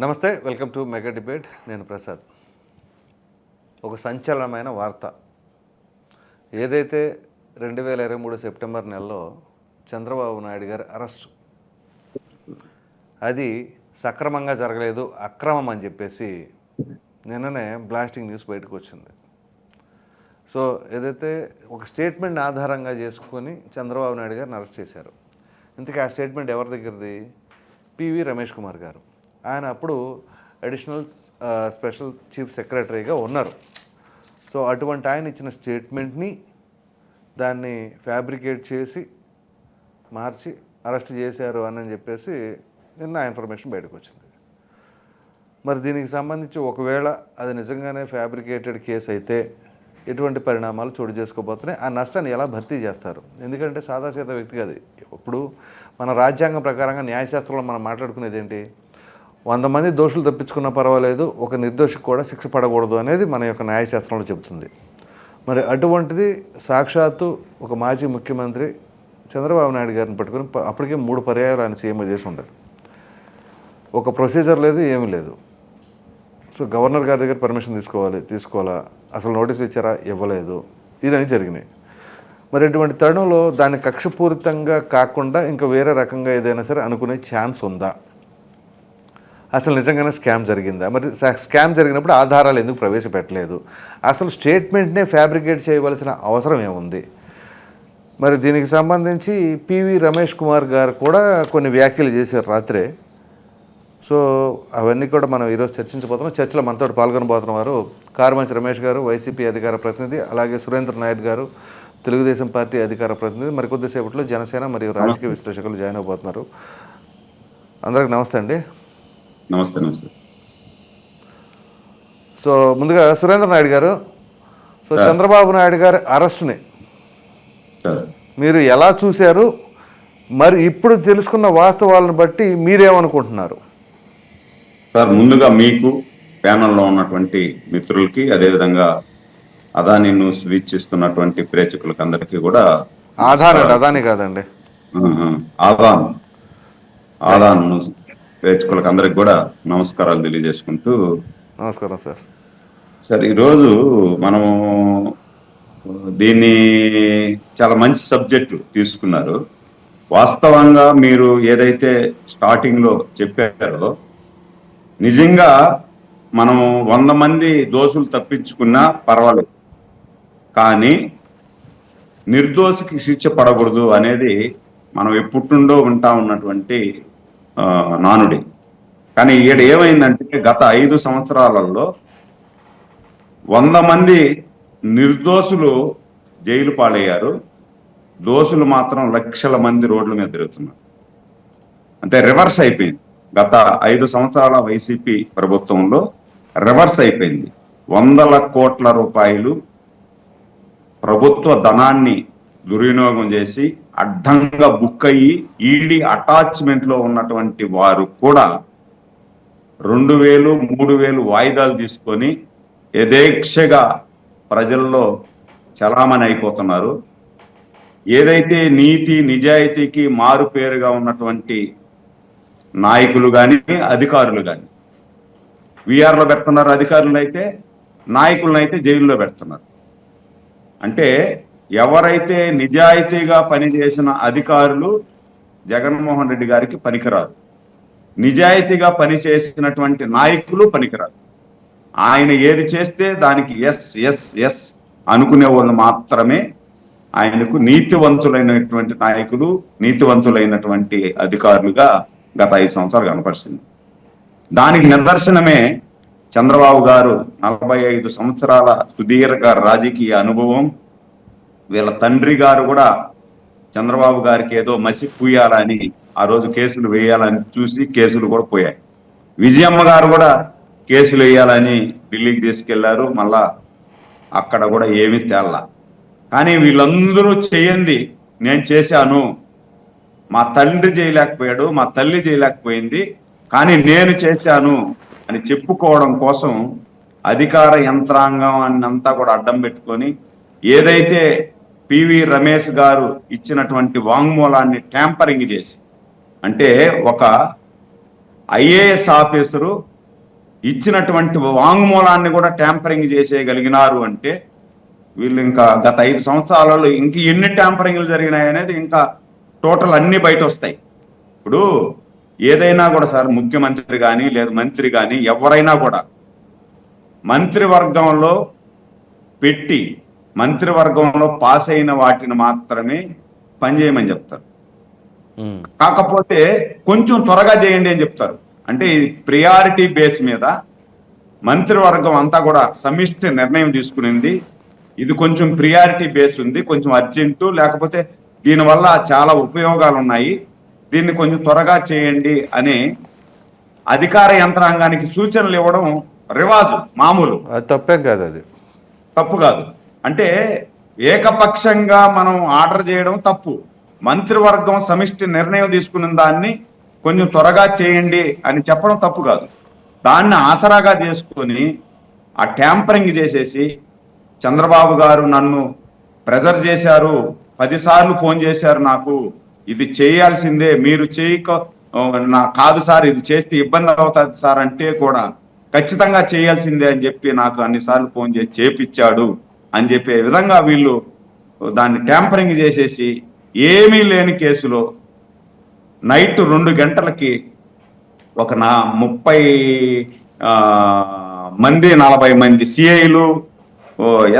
నమస్తే, welcome to mega debate. నేను ప్రసాద్. ఒక సంచలనమైన వార్త ఏదైతే 2023 సెప్టెంబర్ నెలలో చంద్రబాబు నాయుడు గారి అరెస్ట్, అది సక్రమంగా జరగలేదు, అక్రమం అని చెప్పేసి నిన్ననే బ్లాస్టింగ్ న్యూస్ బయటకు వచ్చింది. సో ఏదైతే ఒక స్టేట్మెంట్ ఆధారంగా చేసుకొని చంద్రబాబు నాయుడు గారిని అరెస్ట్ చేశారు. ఇంతకీ ఆ స్టేట్మెంట్ ఎవరి దగ్గరది? పివి రమేష్ కుమార్ గారు. ఆయన అప్పుడు అడిషనల్ స్పెషల్ చీఫ్ సెక్రటరీగా ఉన్నారు. సో అటువంటి ఆయన ఇచ్చిన స్టేట్మెంట్ని దాన్ని ఫ్యాబ్రికేట్ చేసి మార్చి అరెస్ట్ చేశారు అని చెప్పేసి నిన్న ఆ ఇన్ఫర్మేషన్ బయటకు వచ్చింది. మరి దీనికి సంబంధించి ఒకవేళ అది నిజంగానే ఫ్యాబ్రికేటెడ్ కేసు అయితే ఎటువంటి పరిణామాలు చోటు చేసుకోబోతున్నాయి, ఆ నష్టాన్ని ఎలా భర్తీ చేస్తారు? ఎందుకంటే సాదాసీదా వ్యక్తి కాదు. ఇప్పుడు మన రాజ్యాంగం ప్రకారంగా న్యాయశాస్త్రంలో మనం మాట్లాడుకునేది ఏంటి? 100 మంది దోషులు తప్పించుకున్నా పర్వాలేదు, ఒక నిర్దోషికి కూడా శిక్ష పడకూడదు అనేది మన యొక్క న్యాయశాస్త్రంలో చెబుతుంది. మరి అటువంటిది సాక్షాత్తు ఒక మాజీ ముఖ్యమంత్రి చంద్రబాబు నాయుడు గారిని పట్టుకుని అప్పటికే 3 పర్యాయాలు ఆయన సీఎం చేసి ఉంటారు. ఒక ప్రొసీజర్ లేదు, ఏమీ లేదు. సో గవర్నర్ గారి దగ్గర పర్మిషన్ తీసుకోవాలా, అసలు నోటీస్ ఇచ్చారా, ఇవ్వలేదు, ఇదని జరిగినాయి. మరి ఇటువంటి తరుణంలో దాన్ని కక్షపూరితంగా కాకుండా ఇంకా వేరే రకంగా ఏదైనా సరే అనుకునే ఛాన్స్ ఉందా? అసలు నిజంగానే స్కామ్ జరిగిందా? మరి స్కామ్ జరిగినప్పుడు ఆధారాలు ఎందుకు ప్రవేశపెట్టలేదు? అసలు స్టేట్మెంట్నే ఫ్యాబ్రికేట్ చేయవలసిన అవసరం ఏముంది? మరి దీనికి సంబంధించి పివి రమేష్ కుమార్ గారు కూడా కొన్ని వ్యాఖ్యలు చేశారు రాత్రే. సో అవన్నీ కూడా మనం ఈరోజు చర్చించబోతున్నాం. చర్చలో మనతో పాల్గొనబోతున్న వారు కారుమంచి రమేష్ గారు, వైసీపీ అధికార ప్రతినిధి, అలాగే సురేంద్ర నాయుడు గారు, తెలుగుదేశం పార్టీ అధికార ప్రతినిధి, మరికొద్దిసేపట్లో జనసేన మరియు రాజకీయ విశ్లేషకులు జాయిన్ అవబోతున్నారు. అందరికి నమస్తే అండి. నమస్తే. నమస్తే. సో ముందుగా సురేంద్ర నాయుడు గారు, సో చంద్రబాబు నాయుడు గారి అరెస్ట్ని మీరు ఎలా చూశారు? మరి ఇప్పుడు తెలుసుకున్న వాస్తవాలను బట్టి మీరేమనుకుంటున్నారు? సార్, ముందుగా మీకు ప్యానల్లో ఉన్నటువంటి మిత్రులకి, అదేవిధంగా అదాని న్యూస్ వీక్షిస్తున్నటువంటి ప్రేక్షకులకి అందరికీ కూడా అదాని కాదండి, ఆదాన్ న్యూస్ ప్రేక్షకులకు అందరికి కూడా నమస్కారాలు తెలియజేసుకుంటూ. నమస్కారం సార్. సార్, ఈరోజు మనము దీన్ని చాలా మంచి సబ్జెక్టు తీసుకున్నారు. వాస్తవంగా మీరు ఏదైతే స్టార్టింగ్లో చెప్పారో, నిజంగా మనము 100 మంది దోషులు తప్పించుకున్నా పర్వాలేదు, కానీ నిర్దోషికి శిక్ష పడకూడదు అనేది మనం ఎప్పుడుండో ఉంటా ఉన్నటువంటి నానుడి. కానీ ఈడ ఏమైందంటే గత 5 సంవత్సరాలలో 100 మంది నిర్దోషులు జైలు పాలయ్యారు, దోషులు మాత్రం లక్షల మంది రోడ్ల మీద తిరుగుతున్నారు. అంటే రివర్స్ అయిపోయింది. గత 5 సంవత్సరాల వైసీపీ ప్రభుత్వంలో రివర్స్ అయిపోయింది. 100 కోట్ల రూపాయలు ప్రభుత్వ ధనాన్ని దుర్వినియోగం చేసి అడ్డంగా బుక్ అయ్యి ఈడీ అటాచ్మెంట్ లో ఉన్నటువంటి వారు కూడా 2000, 3000 వాయిదాలు తీసుకొని యథేక్షగా ప్రజల్లో చలామణి అయిపోతున్నారు. ఏదైతే నీతి నిజాయితీకి మారు పేరుగా ఉన్నటువంటి నాయకులు కానీ అధికారులు కానీ వీఆర్లో పెడుతున్నారు, అధికారులైతే నాయకులనైతే జైల్లో పెడుతున్నారు. అంటే ఎవరైతే నిజాయితీగా పనిచేసిన అధికారులు జగన్మోహన్ రెడ్డి గారికి పనికిరారు, నిజాయితీగా పనిచేసినటువంటి నాయకులు పనికిరారు. ఆయన ఏది చేస్తే దానికి ఎస్ ఎస్ ఎస్ అనుకునే వాళ్ళు మాత్రమే ఆయనకు నీతివంతులైనటువంటి నాయకులు, నీతివంతులైనటువంటి అధికారులుగా గత 5 సంవత్సరాలు కనపరిచింది. దానికి నిదర్శనమే చంద్రబాబు గారు 45 సంవత్సరాల సుదీర్ఘ రాజకీయ అనుభవం. వీళ్ళ తండ్రి గారు కూడా చంద్రబాబు గారికి ఏదో మసి పూయాలని ఆ రోజు కేసులు వేయాలని చూసి కేసులు కూడా పోయాయి. విజయమ్మ గారు కూడా కేసులు వేయాలని ఢిల్లీకి తీసుకెళ్లారు, మళ్ళా అక్కడ కూడా ఏమీ తేల్లా. కానీ వీళ్ళందరూ చేయండి నేను చేశాను, మా తండ్రి చేయలేకపోయాడు, మా తల్లి చేయలేకపోయింది, కానీ నేను చేశాను అని చెప్పుకోవడం కోసం అధికార యంత్రాంగం అంతా కూడా అడ్డం పెట్టుకొని ఏదైతే పివి రమేష్ గారు ఇచ్చినటువంటి వాంగ్మూలాన్ని ట్యాంపరింగ్ చేసి, అంటే ఒక ఐఏఎస్ ఆఫీసరు ఇచ్చినటువంటి వాంగ్మూలాన్ని కూడా ట్యాంపరింగ్ చేసేయగలిగినారు అంటే వీళ్ళు ఇంకా గత 5 సంవత్సరాలలో ఇంక ఎన్ని ట్యాంపరింగ్లు జరిగినాయి అనేది ఇంకా టోటల్ అన్ని బయట వస్తాయి. ఇప్పుడు ఏదైనా కూడా సార్ ముఖ్యమంత్రి కానీ లేదా మంత్రి కానీ ఎవరైనా కూడా మంత్రివర్గంలో పెట్టి మంత్రివర్గంలో పాస్ అయిన వాటిని మాత్రమే పనిచేయమని చెప్తారు. కాకపోతే కొంచెం త్వరగా చేయండి అని చెప్తారు. అంటే ఈ ప్రియారిటీ బేస్ మీద మంత్రివర్గం అంతా కూడా సమిష్టి నిర్ణయం తీసుకునింది. ఇది కొంచెం ప్రియారిటీ బేస్ ఉంది, కొంచెం అర్జెంటు, లేకపోతే దీనివల్ల చాలా ఉపయోగాలు ఉన్నాయి, దీన్ని కొంచెం త్వరగా చేయండి అని అధికార యంత్రాంగానికి సూచనలు ఇవ్వడం రివాజు, మామూలు. అది తప్పేం కాదు, అది తప్పు కాదు. అంటే ఏకపక్షంగా మనం ఆర్డర్ చేయడం తప్పు. మంత్రివర్గం సమిష్టి నిర్ణయం తీసుకున్న దాన్ని కొంచెం త్వరగా చేయండి అని చెప్పడం తప్పు కాదు. దాన్ని ఆసరాగా చేసుకొని ఆ ట్యాంపరింగ్ చేసేసి చంద్రబాబు గారు నన్ను ప్రెజర్ చేశారు, 10 సార్లు ఫోన్ చేశారు, నాకు ఇది చేయాల్సిందే, మీరు కాదు సార్, ఇది చేస్తే ఇబ్బంది అవుతుంది సార్ అంటే కూడా ఖచ్చితంగా చేయాల్సిందే అని చెప్పి నాకు అన్నిసార్లు ఫోన్ చేసి చేపిచ్చాడు అని చెప్పే విధంగా వీళ్ళు దాన్ని ట్యాంపరింగ్ చేసేసి ఏమీ లేని కేసులో నైట్ 2 గంటలకి ఒక 30 మంది 40 మంది సిఐలు,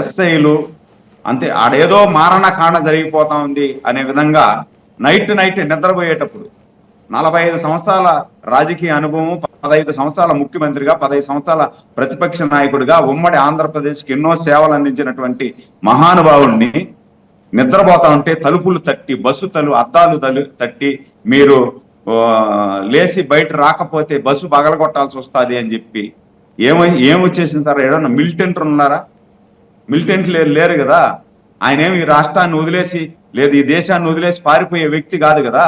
ఎస్ఐలు, అంతే ఆడేదో మారణకాండ జరిగిపోతా ఉంది అనే విధంగా నైట్ నిద్రపోయేటప్పుడు 45 సంవత్సరాల రాజకీయ అనుభవం, 15 సంవత్సరాల ముఖ్యమంత్రిగా, 15 సంవత్సరాల ప్రతిపక్ష నాయకుడిగా ఉమ్మడి ఆంధ్రప్రదేశ్కి ఎన్నో సేవలు అందించినటువంటి మహానుభావుణ్ణి నిద్రపోతా ఉంటే తలుపులు తట్టి, అద్దాలు తట్టి, మీరు లేచి బయట రాకపోతే బస్సు పగలగొట్టాల్సి వస్తుంది అని చెప్పి ఏమొచ్చేసిన తర్వాత ఏదన్నా మిలిటెంట్లు ఉన్నారా? మిలిటెంట్లు లేరు కదా. ఆయన ఏమి ఈ రాష్ట్రాన్ని వదిలేసి లేదు ఈ దేశాన్ని వదిలేసి పారిపోయే వ్యక్తి కాదు కదా.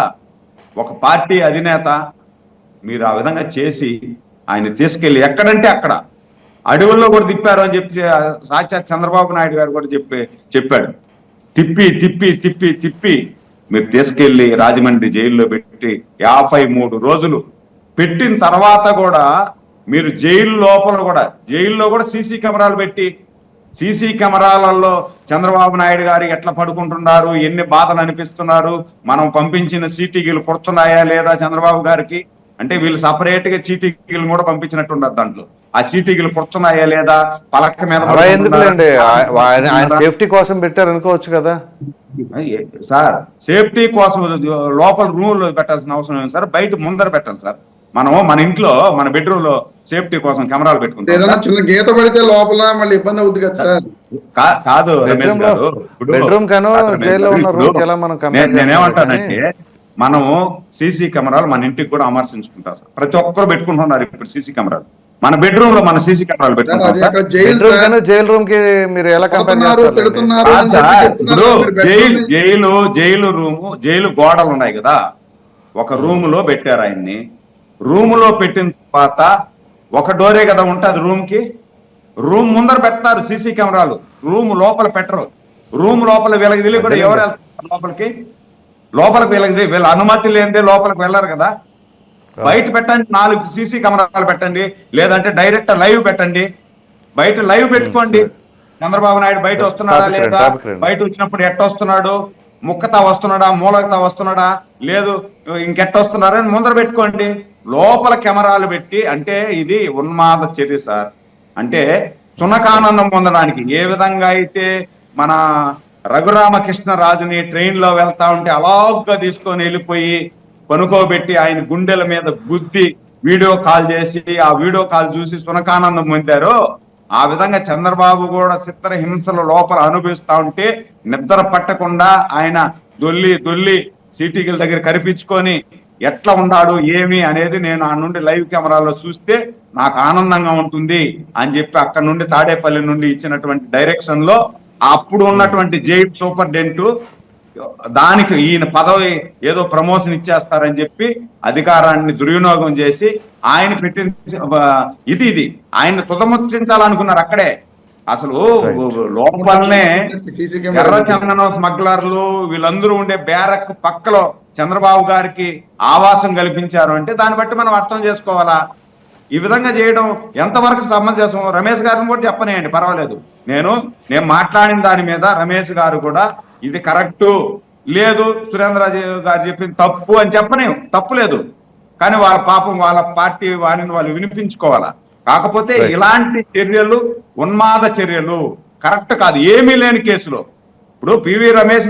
ఒక పార్టీ అధినేత. మీరు ఆ విధంగా చేసి ఆయన తీసుకెళ్లి ఎక్కడంటే అక్కడ అడవుల్లో కూడా తిప్పారు అని చెప్పి సాక్షాత్ చంద్రబాబు నాయుడు గారు కూడా చెప్పాడు. తిప్పి మీరు తీసుకెళ్లి రాజమండ్రి జైల్లో పెట్టి 53 రోజులు పెట్టిన తర్వాత కూడా మీరు జైల్లో కూడా సీసీ కెమెరాలు పెట్టి, సీసీ కెమెరాలలో చంద్రబాబు నాయుడు గారు ఎట్లా పడుకుంటున్నారు, ఎన్ని బాధలు అనిపిస్తున్నారు, మనం పంపించిన చీటీగీలు పుడుతున్నాయా లేదా చంద్రబాబు గారికి అంటే వీళ్ళు సపరేట్ గా చీటీగీలు కూడా పంపించినట్టు ఉండదు. దాంట్లో ఆ చీటీగీలు పుడుతున్నాయా లేదా, పలక మీద ఎందుకులేండి, ఆయన సేఫ్టీ కోసం పెట్టారు అనుకోవచ్చు కదా సార్. సేఫ్టీ కోసం లోపల రూమ్ లో పెట్టాల్సిన అవసరం లేదు సార్, బయట ముందర పెట్టాలి సార్. మనం మన ఇంట్లో మన బెడ్రూమ్ లో సేఫ్టీ కోసం కెమెరాలు పెట్టుకుంటాం. చిన్న గీత పడితే లోపల మళ్ళీ ఇబ్బంది అవుతుంది కదా సార్. కాదు, నేనేమంటానంటే మనము సీసీ కెమెరాలు మన ఇంటికి కూడా అమర్శించుకుంటాం సార్. ప్రతి ఒక్కరు పెట్టుకుంటున్నారు ఇప్పుడు సీసీ కెమెరాలు. మన బెడ్రూమ్ లో మన సీసీ కెమెరాలు పెట్టుకుంటాం. జైలు రూమ్ కి మీరు ఎలా జైలు రూము, జైలు గోడలు ఉన్నాయి కదా, ఒక రూమ్ లో పెట్టారు ఆయన్ని. రూమ్ లో పెట్టిన తర్వాత ఒక డోరే కదా ఉంటుంది రూమ్ కి. రూమ్ ముందర పెడతారు సీసీ కెమెరాలు, రూమ్ లోపల పెట్టరు. రూమ్ లోపల వీళ్ళకి తెలియ కూడా ఎవరు వెళ్తారు లోపలికి వీళ్ళ అనుమతి లేనిదే లోపలికి వెళ్ళరు కదా. బయట పెట్టండి, 4 సీసీ కెమెరాలు పెట్టండి, లేదంటే డైరెక్ట్ లైవ్ పెట్టండి. బయట లైవ్ పెట్టుకోండి. చంద్రబాబు నాయుడు బయట వస్తున్నాడా లేదా, బయట వచ్చినప్పుడు ఎట్ట వస్తున్నాడు, ముక్కతా వస్తున్నాడా, మూలకతా వస్తున్నాడా, లేదు ఇంకెట్ట వస్తున్నారని ముందర పెట్టుకోండి. లోపల కెమెరాలు పెట్టి అంటే ఇది ఉన్మాద చర్య సార్. అంటే సునకానందం పొందడానికి ఏ విధంగా అయితే మన రఘురామకృష్ణరాజుని ట్రైన్ లో వెళ్తా ఉంటే అలాగ్గా తీసుకొని వెళ్ళిపోయి పనుకోబెట్టి ఆయన గుండెల మీద గుద్ది వీడియో కాల్ చేసి ఆ వీడియో కాల్ చూసి సునకానందం పొందారో, ఆ విధంగా చంద్రబాబు కూడా చిత్రహింసలు లోపల అనుభవిస్తా ఉంటే నిద్ర పట్టకుండా ఆయన దొల్లి సీటీగల దగ్గర కనిపించుకొని ఎట్లా ఉన్నాడు ఏమి అనేది నేను ఆ నుండి లైవ్ కెమెరాలో చూస్తే నాకు ఆనందంగా ఉంటుంది అని చెప్పి అక్కడ నుండి తాడేపల్లి నుండి ఇచ్చినటువంటి డైరెక్షన్ లో అప్పుడు ఉన్నటువంటి జైలు సూపరింటెండెంట్ దానికి ఈయన పదవి ఏదో ప్రమోషన్ ఇచ్చేస్తారని చెప్పి అధికారాన్ని దుర్వినియోగం చేసి ఆయన పెట్టిన ఇది ఆయన తుదముచ్చించాలనుకున్నారు. అక్కడే అసలు Right. లోపలనే సీసీ ఎర్ర కెమెరా చందనం స్మగ్లర్లు వీళ్ళందరూ ఉండే బ్యారక్ పక్కలో చంద్రబాబు గారికి ఆవాసం కల్పించారు అంటే దాన్ని బట్టి మనం అర్థం చేసుకోవాలా. ఈ విధంగా చేయడం ఎంతవరకు సమంజసం? రమేష్ గారిని కూడా చెప్పనేయండి, పర్వాలేదు. నేను మాట్లాడిన దాని మీద రమేష్ గారు కూడా ఇది కరెక్టు లేదు, సురేంద్రరాజు గారు చెప్పింది తప్పు అని చెప్పనే తప్పు లేదు. కానీ వాళ్ళ పాపం వాళ్ళ పార్టీ వారిని వాళ్ళు వినిపించుకోవాలా. కాకపోతే Right. ఇలాంటి చర్యలు ఉన్మాద చర్యలు కరెక్ట్ కాదు, ఏమీ లేని కేసులో. ఇప్పుడు పివి రమేష్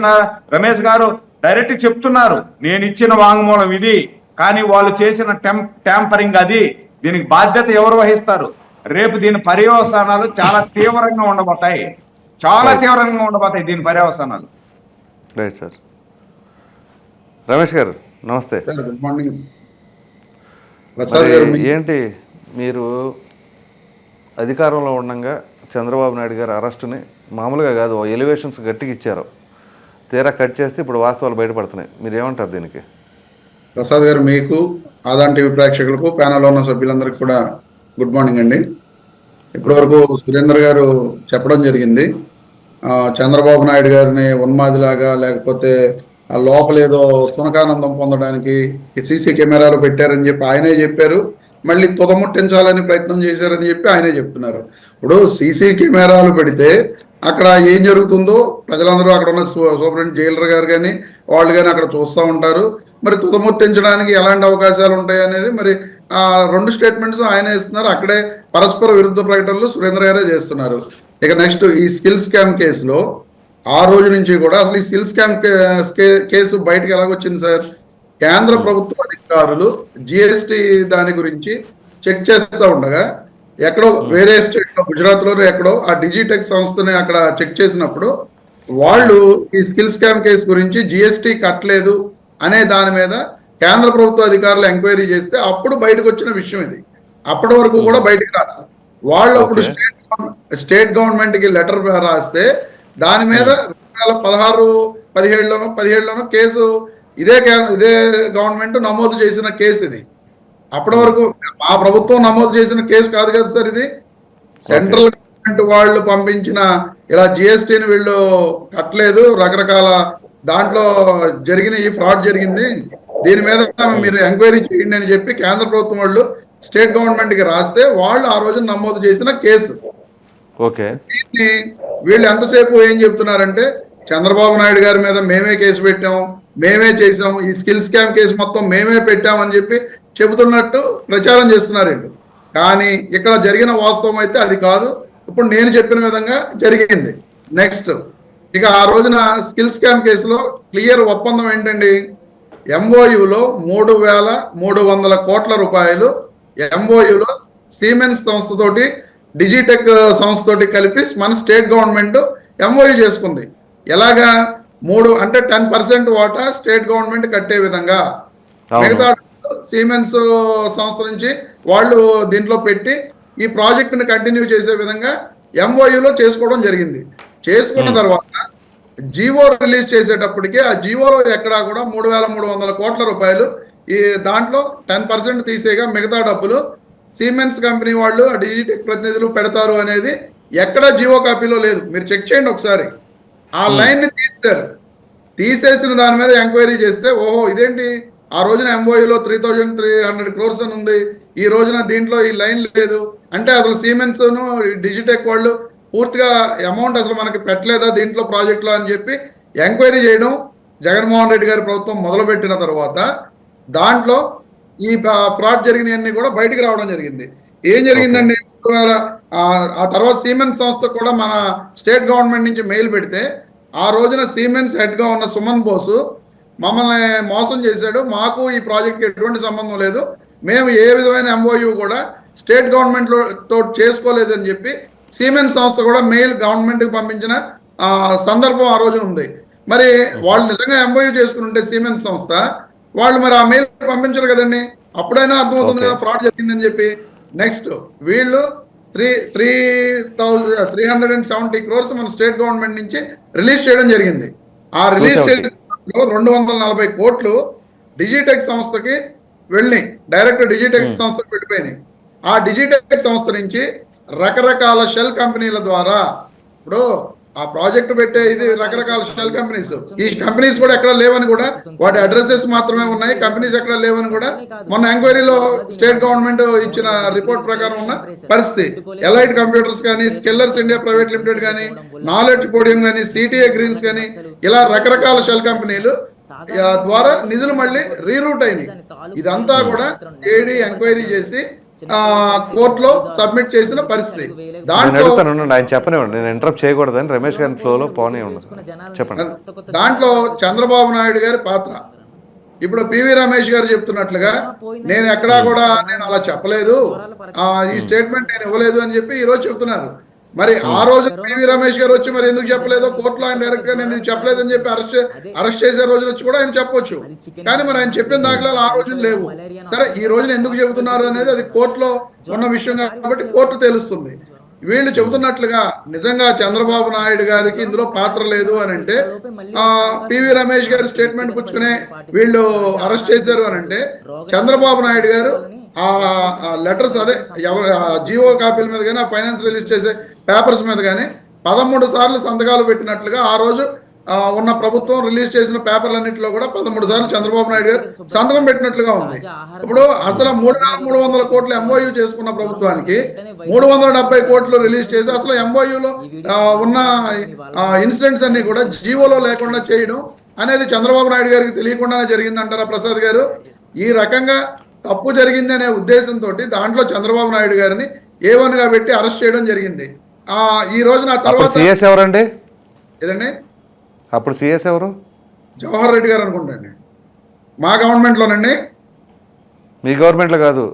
గారు డైరెక్ట్ చెప్తున్నారు, నేను ఇచ్చిన వాంగ్మూలం ఇది, కానీ వాళ్ళు చేసిన ట్యాంపరింగ్ అది, దీనికి బాధ్యత ఎవరు వహిస్తారు? రేపు దీని పర్యవసానాలు చాలా తీవ్రంగా ఉండబోతాయి, చాలా Right. తీవ్రంగా ఉండబోతాయి దీని పర్యవసానాలు. Right sir. రమేష్ గారు నమస్తే. గుడ్ మార్నింగ్ ప్రసాద్ మరి గారు. ఏంటి మీరు అధికారంలో ఉండగా చంద్రబాబు నాయుడు గారు అరెస్టుని మామూలుగా కాదు ఎలివేషన్స్ గట్టిగా ఇచ్చారు, తీరా కట్ చేస్తే ఇప్పుడు వాస్తవాలు బయటపడుతున్నాయి. మీరు ఏమంటారు దీనికి? ప్రసాద్ గారు, మీకు ఆదాన్ టీవీ ప్రేక్షకులకు ప్యానల్లో ఉన్న సభ్యులందరికీ కూడా గుడ్ మార్నింగ్ అండి. ఇప్పటివరకు సురేందర్ గారు చెప్పడం జరిగింది, చంద్రబాబు నాయుడు గారిని ఉన్మాదిలాగా లేకపోతే ఆ లోపల ఏదో సునకానందం పొందడానికి సీసీ కెమెరాలు పెట్టారని చెప్పి ఆయనే చెప్పారు, మళ్ళీ తుదముట్టించాలని ప్రయత్నం చేశారని చెప్పి ఆయనే చెప్తున్నారు. ఇప్పుడు సీసీ కెమెరాలు పెడితే అక్కడ ఏం జరుగుతుందో ప్రజలందరూ అక్కడ ఉన్న సూపరింటెండెంట్ జైలర్ గారు కానీ వాళ్ళు కానీ అక్కడ చూస్తూ ఉంటారు. మరి తుదముట్టించడానికి ఎలాంటి అవకాశాలు ఉంటాయి అనేది మరి ఆ రెండు స్టేట్మెంట్స్ ఆయన ఇస్తున్నారు. అక్కడే పరస్పర విరుద్ధ ప్రకటనలు సురేంద్ర గారే చేస్తున్నారు. ఇక నెక్స్ట్ ఈ స్కిల్ స్కామ్ కేసులో ఆ రోజు నుంచి కూడా అసలు ఈ స్కిల్ స్కామ్ కేసు బయటకు ఎలాగొచ్చింది సార్? కేంద్ర ప్రభుత్వ అధికారులు జిఎస్టి దాని గురించి చెక్ చేస్తూ ఉండగా ఎక్కడో వేరే స్టేట్ లో గుజరాత్లోనే ఎక్కడో ఆ డిజిటెక్ సంస్థని అక్కడ చెక్ చేసినప్పుడు వాళ్ళు ఈ స్కిల్ స్కామ్ కేసు గురించి జిఎస్టి కట్టలేదు అనే దాని మీద కేంద్ర ప్రభుత్వ అధికారులు ఎంక్వైరీ చేస్తే అప్పుడు బయటకు వచ్చిన విషయం ఇది. అప్పటి వరకు కూడా బయటకు రాదు. వాళ్ళు అప్పుడు స్టేట్ గవర్నమెంట్ కి లెటర్ రాస్తే దాని మీద 2016-17లోనో కేసు ఇదే గవర్నమెంట్ నమోదు చేసిన కేసు ఇది. అప్పటి వరకు మా ప్రభుత్వం నమోదు చేసిన కేసు కాదు కదా సార్ ఇది. సెంట్రల్ గవర్నమెంట్ వాళ్ళు పంపించిన ఇలా జిఎస్టీని వీళ్ళు కట్టలేదు, రకరకాల దాంట్లో జరిగిన ఈ ఫ్రాడ్ జరిగింది, దీని మీద మీరు ఎంక్వైరీ చేయండి అని చెప్పి కేంద్ర ప్రభుత్వం వాళ్ళు స్టేట్ గవర్నమెంట్ కి రాస్తే వాళ్ళు ఆ రోజు నమోదు చేసిన కేసు. ఓకే. దీన్ని వీళ్ళు ఎంతసేపు ఏం చెప్తున్నారంటే చంద్రబాబు నాయుడు గారి మీద మేమే కేసు పెట్టాం, మేమే చేసాం, ఈ స్కిల్ స్కామ్ కేసు మొత్తం మేమే పెట్టామని చెప్పి చెబుతున్నట్టు ప్రచారం చేస్తున్నారు వీళ్ళు. కానీ ఇక్కడ జరిగిన వాస్తవం అయితే అది కాదు. ఇప్పుడు నేను చెప్పిన విధంగా జరిగింది. నెక్స్ట్ ఇక ఆ రోజున స్కిల్ స్కామ్ కేసులో క్లియర్ ఒప్పందం ఏంటండి? ఎంఓయూలో 3,300 కోట్ల రూపాయలు ఎంఓయూలో సిమెన్స్ సంస్థతోటి డిజిటెక్ సంస్థతోటి కలిపి మన స్టేట్ గవర్నమెంట్ ఎంఓయూ చేసుకుంది. ఎలాగా? 10% వాటా స్టేట్ గవర్నమెంట్ కట్టే విధంగా, మిగతా సిమెన్స్ సంస్థ నుంచి వాళ్ళు దీంట్లో పెట్టి ఈ ప్రాజెక్టుని కంటిన్యూ చేసే విధంగా ఎంఓయూలో చేసుకోవడం జరిగింది. చేసుకున్న తర్వాత జీవో రిలీజ్ చేసేటప్పటికి ఆ జీవోలో ఎక్కడా కూడా 3,300 కోట్ల రూపాయలు ఈ దాంట్లో 10% తీసేగా మిగతా డబ్బులు సిమెన్స్ కంపెనీ వాళ్ళు డిజిటెక్ ప్రతినిధులు పెడతారు అనేది ఎక్కడా జీవో కాపీలో లేదు. మీరు చెక్ చేయండి ఒకసారి. ఆ లైన్ ని తీసేశారు. తీసేసిన దాని మీద ఎంక్వైరీ చేస్తే ఓహో ఇదేంటి, ఆ రోజున ఎంఓయూలో 3,300 crores అని ఉంది, ఈ రోజున దీంట్లో ఈ లైన్ లేదు అంటే అసలు సిమెన్స్ డిజిటెక్ వాళ్ళు పూర్తిగా అమౌంట్ అసలు మనకి పెట్టలేదా దీంట్లో ప్రాజెక్ట్లో అని చెప్పి ఎంక్వైరీ చేయడం జగన్మోహన్ రెడ్డి గారి ప్రభుత్వం మొదలుపెట్టిన తర్వాత దాంట్లో ఈ ఫ్రాడ్ జరిగినవన్నీ కూడా బయటికి రావడం జరిగింది. ఏం జరిగిందండి? ఆ తర్వాత సిమెన్స్ సంస్థ కూడా మన స్టేట్ గవర్నమెంట్ నుంచి మెయిల్ పెడితే ఆ రోజున సిమెన్స్ హెడ్ గా ఉన్న సుమన్ బోసు మమ్మల్ని మోసం చేశాడు, మాకు ఈ ప్రాజెక్ట్కి ఎటువంటి సంబంధం లేదు, మేము ఏ విధమైన ఎంఓయూ కూడా స్టేట్ గవర్నమెంట్ తో చేసుకోలేదు అని చెప్పి సిమెన్స్ సంస్థ కూడా మెయిల్ గవర్నమెంట్ కి పంపించిన సందర్భం ఆ రోజున ఉంది. మరి వాళ్ళు నిజంగా ఎంఓయూ చేసుకుని ఉంటే సిమెన్స్ సంస్థ వాళ్ళు మరి ఆ మెయిల్ పంపించరు కదండి, అప్పుడైనా అర్థమవుతుంది కదా ఫ్రాడ్ జరిగిందని చెప్పి. నెక్స్ట్ వీళ్ళు 370 crores మన స్టేట్ గవర్నమెంట్ నుంచి రిలీజ్ చేయడం జరిగింది. ఆ రిలీజ్ చేసిన 240 కోట్లు డిజిటెక్ సంస్థకి వెళ్ళి డైరెక్ట్ డిజిటెక్ సంస్థకి వెళ్ళిపోయినాయి. ఆ డిజిటెక్ సంస్థ నుంచి రకరకాల షెల్ కంపెనీల ద్వారా ఇప్పుడు ఆ ప్రాజెక్ట్ పెట్టే ఇది రకరకాల షెల్ కంపెనీస్, ఈ కంపెనీస్ కూడా ఎక్కడ లేవని కూడా, వాటి అడ్రసెస్ మాత్రమే ఉన్నాయి, కంపెనీస్ ఎక్కడ లేవని కూడా మొన్న ఎంక్వైరీలో స్టేట్ గవర్నమెంట్ ఇచ్చిన రిపోర్ట్ ప్రకారం ఉన్న పరిస్థితి. ఎలైట్ కంప్యూటర్స్ కానీ, స్కిల్లర్స్ ఇండియా ప్రైవేట్ లిమిటెడ్ కానీ, నాలెడ్జ్ పోడియం కానీ, సిటిఏ గ్రీన్స్ కానీ, ఇలా రకరకాల షెల్ కంపెనీలు ద్వారా నిధులు మళ్ళీ రీరూట్ అయినాయి. ఇదంతా కూడా సిఐడి ఎంక్వైరీ చేసి కోర్టులో సబ్మిట్ చేసిన పరిస్థితి. దాంట్లో ఆయన చెప్పనివ్వండి, నేను ఇంటరప్ట్ చేయకూడదని రమేష్ గారి ఫ్లోలో పోనీ ఉండదు, చెప్పండి. దాంట్లో చంద్రబాబు నాయుడు గారి పాత్ర, ఇప్పుడు పివి రమేష్ గారు చెప్తున్నట్లుగా నేను ఎక్కడా కూడా నేను అలా చెప్పలేదు, ఈ స్టేట్మెంట్ నేను ఇవ్వలేదు అని చెప్పి ఈ రోజు చెప్తున్నారు. మరి ఆ రోజు పివి రమేష్ గారు వచ్చి మరి ఎందుకు చెప్పలేదో కోర్టులో ఆయన డైరెక్ట్ గా నేను ఇది చెప్పలేదని చెప్పి అరెస్ట్ చేసే రోజున వచ్చి కూడా ఆయన చెప్పొచ్చు. కానీ మరి ఆయన చెప్పిన దాఖలాలు ఆ రోజున లేవు. సరే, ఈ రోజున ఎందుకు చెబుతున్నారు అనేది అది కోర్టులో ఉన్న విషయం కాబట్టి కోర్టు తెలుస్తుంది. వీళ్ళు చెబుతున్నట్లుగా నిజంగా చంద్రబాబు నాయుడు గారికి ఇందులో పాత్ర లేదు అని అంటే, పివి రమేష్ గారి స్టేట్మెంట్ పుచ్చుకునే వీళ్ళు అరెస్ట్ చేశారు అని అంటే, చంద్రబాబు నాయుడు గారు ఆ లెటర్స్ అదే జియో కాపీల మీద కానీ, ఆ ఫైనాన్స్ రిలీజ్ చేసే పేపర్స్ మీద కానీ 13 సార్లు సంతకాలు పెట్టినట్లుగా ఆ రోజు ఉన్న ప్రభుత్వం రిలీజ్ చేసిన పేపర్లన్నింటిలో కూడా 13 సార్లు చంద్రబాబు నాయుడు గారు సంతకం పెట్టినట్లుగా ఉంది. ఇప్పుడు అసలు 3,300 కోట్లు ఎంఓయూ చేసుకున్న ప్రభుత్వానికి 370 కోట్లు రిలీజ్ చేసి అసలు ఎంఓయూలో ఉన్న ఇన్సిడెంట్స్ అన్ని కూడా జీవోలో లేకుండా చేయడం అనేది చంద్రబాబు నాయుడు గారికి తెలియకుండానే జరిగిందంటారా ప్రసాద్ గారు? ఈ రకంగా తప్పు జరిగింది అనే ఉద్దేశంతో దాంట్లో చంద్రబాబు నాయుడు గారిని A1 గా పెట్టి అరెస్ట్ చేయడం జరిగింది. ఈ రోజు నా తర్వాత సిఎస్ ఎవరండి? ఏదండి అప్పుడు సిఎస్ ఎవరు? జవహర్ రెడ్డి గారు అనుకుంటండి, మా గవర్నమెంట్లోనండి. మీ గవర్నమెంట్లో కాదు,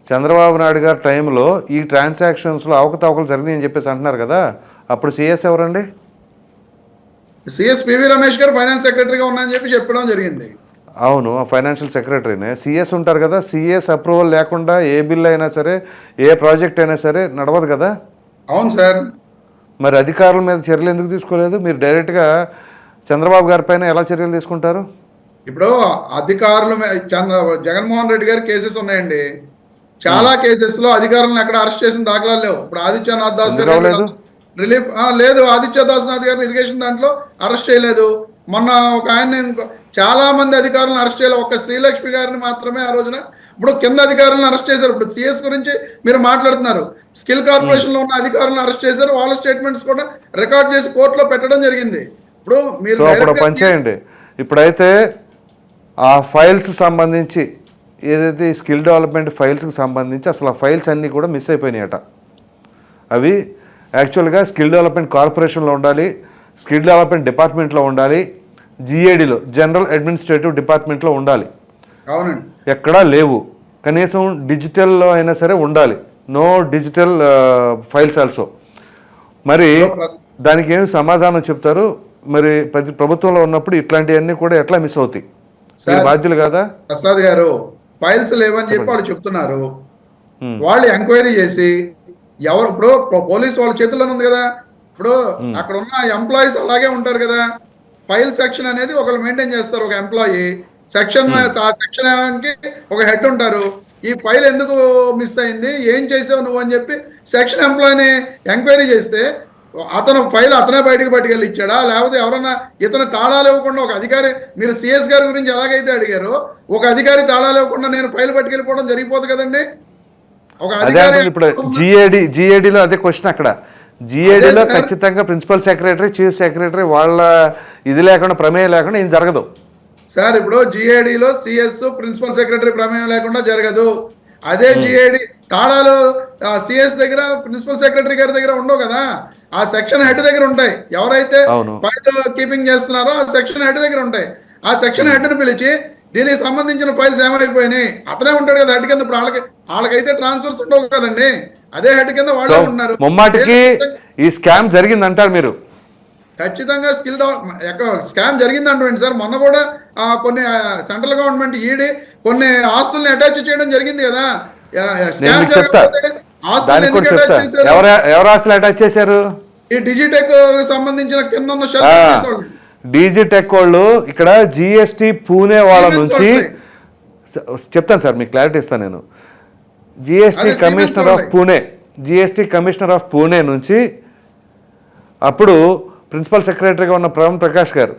చంద్రబాబు నాయుడు గారి టైంలో ఈ ట్రాన్సాక్షన్స్లో అవకతవకలు జరిగినాయి అని చెప్పేసి అంటున్నారు కదా, అప్పుడు సిఎస్ ఎవరండి? సిఎస్ పివి రమేష్ గారు ఫైనాన్స్ సెక్రటరీగా ఉన్నాయని చెప్పి చెప్పడం జరిగింది. అవును, ఫైనాన్షియల్ సెక్రటరీనే. సిఎస్ ఉంటారు కదా, సిఎస్ అప్రూవల్ లేకుండా ఏ బిల్ అయినా సరే, ఏ ప్రాజెక్ట్ అయినా సరే నడవదు కదా. అవును సార్. మరి అధికారుల మీద చర్యలు ఎందుకు తీసుకోలేదు? మీరు డైరెక్ట్గా చంద్రబాబు గారి పైన ఎలా చర్యలు తీసుకుంటారు? ఇప్పుడు అధికారులు జగన్మోహన్ రెడ్డి గారి కేసెస్ ఉన్నాయండి, చాలా కేసెస్ లో అధికారులను ఎక్కడ అరెస్ట్ చేసిన దాఖలాలు లేవు. ఇప్పుడు ఆదిత్యనాథ్ దాస్ గారు రిలీఫ్ లేదు, ఆదిత్య దాస్నాథ్ గారిని ఇరిగేషన్ దాంట్లో అరెస్ట్ చేయలేదు. మొన్న ఒక ఆయన చాలా మంది అధికారులను అరెస్ట్ చేయలేదు, ఒక్క శ్రీలక్ష్మి గారిని మాత్రమే ఆ రోజున. ఇప్పుడు కింద అధికారులను అరెస్ట్ చేశారు. ఇప్పుడు సిఎస్ గురించి మీరు మాట్లాడుతున్నారు, స్కిల్ కార్పొరేషన్ లో ఉన్న అధికారులను అరెస్ట్ చేశారు, వాళ్ళ స్టేట్మెంట్స్ కూడా రికార్డ్ చేసి కోర్టులో పెట్టడం జరిగింది. ఇప్పుడు మీరు పనిచేయండి. ఇప్పుడైతే ఆ ఫైల్స్ సంబంధించి ఏదైతే స్కిల్ డెవలప్మెంట్ ఫైల్స్కి సంబంధించి అసలు ఆ ఫైల్స్ అన్నీ కూడా మిస్ అయిపోయినాయట. అవి యాక్చువల్గా స్కిల్ డెవలప్మెంట్ కార్పొరేషన్లో ఉండాలి, స్కిల్ డెవలప్మెంట్ డిపార్ట్మెంట్లో ఉండాలి, జిఏడిలో జనరల్ అడ్మినిస్ట్రేటివ్ డిపార్ట్మెంట్లో ఉండాలి. అవునండి, ఎక్కడా లేవు. కనీసం డిజిటల్లో అయినా సరే ఉండాలి. No digital files also. మరి దానికి ఏమి సమాధానం చెప్తారు? మరి ప్రభుత్వంలో ఉన్నప్పుడు ఇట్లాంటివన్నీ కూడా ఎట్లా మిస్ అవుతాయి? బాధ్యులు కదా ప్రసాద్ గారు. ఫైల్స్ లేవని చెప్పి వాళ్ళు చెప్తున్నారు. వాళ్ళు ఎంక్వైరీ చేసి ఎవరు, ఇప్పుడు పోలీసు వాళ్ళ చేతుల్లోనే ఉంది కదా. ఇప్పుడు అక్కడ ఉన్న ఎంప్లాయీస్ అలాగే ఉంటారు కదా. ఫైల్ సెక్షన్ అనేది ఒకళ్ళు మెయింటైన్ చేస్తారు, ఒక ఎంప్లాయీ సెక్షన్. ఆ సెక్షన్ కి ఒక హెడ్ ఉంటారు. ఈ ఫైల్ ఎందుకు మిస్ అయింది, ఏం చేసావు నువ్వు అని చెప్పి సెక్షన్ ఎంప్లాయీని ఎంక్వైరీ చేస్తే అతను ఫైల్ అతనే బయటకు పట్టుకెళ్ళి ఇచ్చాడా, లేకపోతే ఎవరన్నా ఇతను తాళాలు ఇవ్వకుండా, ఒక అధికారి, మీరు సిఎస్ గారి గురించి ఎలాగైతే అడిగారో, ఒక అధికారి తాళాలు ఇవ్వకుండా నేను ఫైల్ పట్టుకెళ్ళిపోవడం జరిగిపోదు కదండి. ఒక అధికారి ఇప్పుడు జిఏడిలో అదే క్వశ్చన్. అక్కడ జిఏడిలో ఖచ్చితంగా ప్రిన్సిపల్ సెక్రటరీ, చీఫ్ సెక్రటరీ వాళ్ళ ఇది లేకుండా, ప్రమేయం లేకుండా ఏం జరగదు సార్. ఇప్పుడు జిఏడిలో సిఎస్ ప్రిన్సిపల్ సెక్రటరీ ప్రమేయం లేకుండా జరగదు. అదే జిఏడి తాళాలు సిఎస్ దగ్గర, ప్రిన్సిపల్ సెక్రటరీ గారి దగ్గర ఉండవు కదా, ఆ సెక్షన్ హెడ్ దగ్గర ఉంటాయి. ఎవరైతే ఫైల్ కీపింగ్ చేస్తున్నారో ఆ సెక్షన్ హెడ్ దగ్గర ఉంటాయి. ఆ సెక్షన్ హెడ్ ని పిలిచి దీనికి సంబంధించిన ఫైల్స్ ఏమైపోయినాయి, అతనే ఉంటాడు కదా హెడ్ కింద. ఇప్పుడు వాళ్ళకైతే ట్రాన్స్ఫర్స్ ఉండవు కదండి, అదే హెడ్ కింద వాళ్ళే ఉన్నారు. ముమ్మాటికి ఈ స్కామ్ జరిగింది అంటారు మీరు? ఖచ్చితంగా స్కామ్ జరిగింది అంటుంది సార్. మొన్న కూడా కొన్ని సెంట్రల్ గవర్నమెంట్ ఈడీ కొన్ని ఆస్తుల్ని అటాచ్ చేయడం జరిగింది కదా. ఎవరు ఆస్తులు అటాచ్ చేశారు? ఈ డిజిటెక్ సంబంధించిన కింద ఉన్న డిజిటెక్ వాళ్ళు ఇక్కడ జిఎస్టి పూణే వాళ్ళ నుంచి చెప్తాను సార్, మీకు క్లారిటీ ఇస్తాను నేను. GST commissioner of Pune, GST commissioner of Pune నుంచి అప్పుడు ప్రిన్సిపల్ సెక్రటరీగా ఉన్న ప్రవణ్ ప్రకాష్ గారు,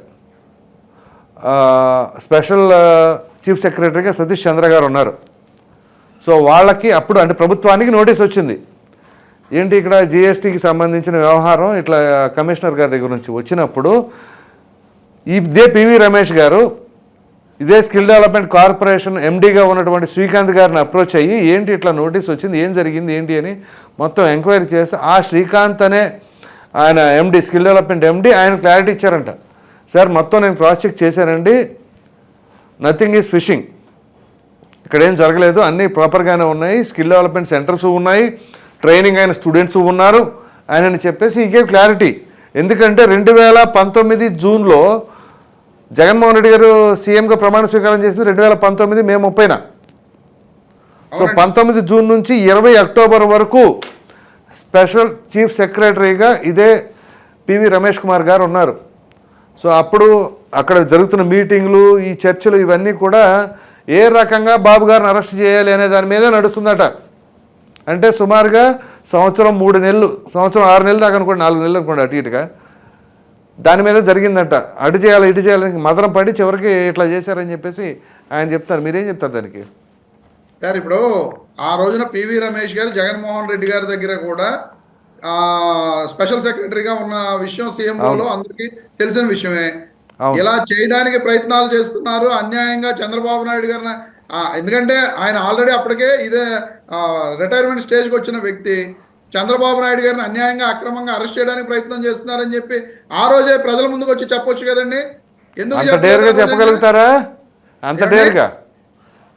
స్పెషల్ చీఫ్ సెక్రటరీగా సతీష్ చంద్ర గారు ఉన్నారు. సో వాళ్ళకి అప్పుడు అంటే ప్రభుత్వానికి నోటీస్ వచ్చింది, ఏంటి ఇక్కడ జిఎస్టీకి సంబంధించిన వ్యవహారం ఇట్లా కమిషనర్ గారి దగ్గర నుంచి వచ్చినప్పుడు ఇదే పివి రమేష్ గారు ఇదే స్కిల్ డెవలప్మెంట్ కార్పొరేషన్ ఎండీగా ఉన్నటువంటి శ్రీకాంత్ గారిని అప్రోచ్ అయ్యి ఏంటి ఇట్లా నోటీస్ వచ్చింది, ఏం జరిగింది ఏంటి అని మొత్తం ఎంక్వైరీ చేసి ఆ శ్రీకాంత్ అనే ఆయన ఎండి, స్కిల్ డెవలప్మెంట్ ఎండి, ఆయన క్లారిటీ ఇచ్చారంట. సార్ మొత్తం నేను క్రాస్ చెక్ చేశానండి, నథింగ్ ఈజ్ ఫిషింగ్, ఇక్కడ ఏం జరగలేదు, అన్నీ ప్రాపర్గానే ఉన్నాయి, స్కిల్ డెవలప్మెంట్ సెంటర్స్ ఉన్నాయి, ట్రైనింగ్ అయిన స్టూడెంట్స్ ఉన్నారు అని చెప్పేసి ఈ గేవ్ క్లారిటీ. ఎందుకంటే 2019 జూన్లో జగన్మోహన్ రెడ్డి గారు సీఎంగా ప్రమాణ స్వీకారం చేసింది 2019 మే 30న. సో 19 జూన్ నుంచి 20 అక్టోబర్ వరకు స్పెషల్ చీఫ్ సెక్రటరీగా ఇదే పివి రమేష్ కుమార్ గారు ఉన్నారు. సో అప్పుడు అక్కడ జరుగుతున్న మీటింగ్లు, ఈ చర్చలు ఇవన్నీ కూడా ఏ రకంగా బాబు గారిని అరెస్ట్ చేయాలి అనే దాని మీద నడుస్తుందట. అంటే సుమారుగా సంవత్సరం 3 నెలలు, సంవత్సరం 6 నెలలు దాకా అనుకోండి, 4 నెలలు అనుకోండి అటు ఇటుగా దాని మీద జరిగిందట. అటు చేయాలి ఇటు చేయాలని మదనం పడి చివరికి ఇట్లా చేశారని చెప్పేసి ఆయన చెప్తారు. మీరేం చెప్తారు దానికి? సార్ ఇప్పుడు ఆ రోజున పివి రమేష్ గారు జగన్మోహన్ రెడ్డి గారి దగ్గర కూడా స్పెషల్ సెక్రటరీగా ఉన్న విషయం సీఎంఓలో అందరికీ తెలిసిన విషయమే. ఇలా చేయడానికి ప్రయత్నాలు చేస్తున్నారు అన్యాయంగా చంద్రబాబు నాయుడు గారిని. ఎందుకంటే ఆయన ఆల్రెడీ అప్పటికే ఇదే రిటైర్మెంట్ స్టేజ్కి వచ్చిన వ్యక్తి. చంద్రబాబు నాయుడు గారిని అన్యాయంగా అక్రమంగా అరెస్ట్ చేయడానికి ప్రయత్నం చేస్తున్నారని చెప్పి ఆ రోజే ప్రజల ముందుకు వచ్చి చెప్పొచ్చు కదండి. ఎందుకు చెప్పగలుగుతారా?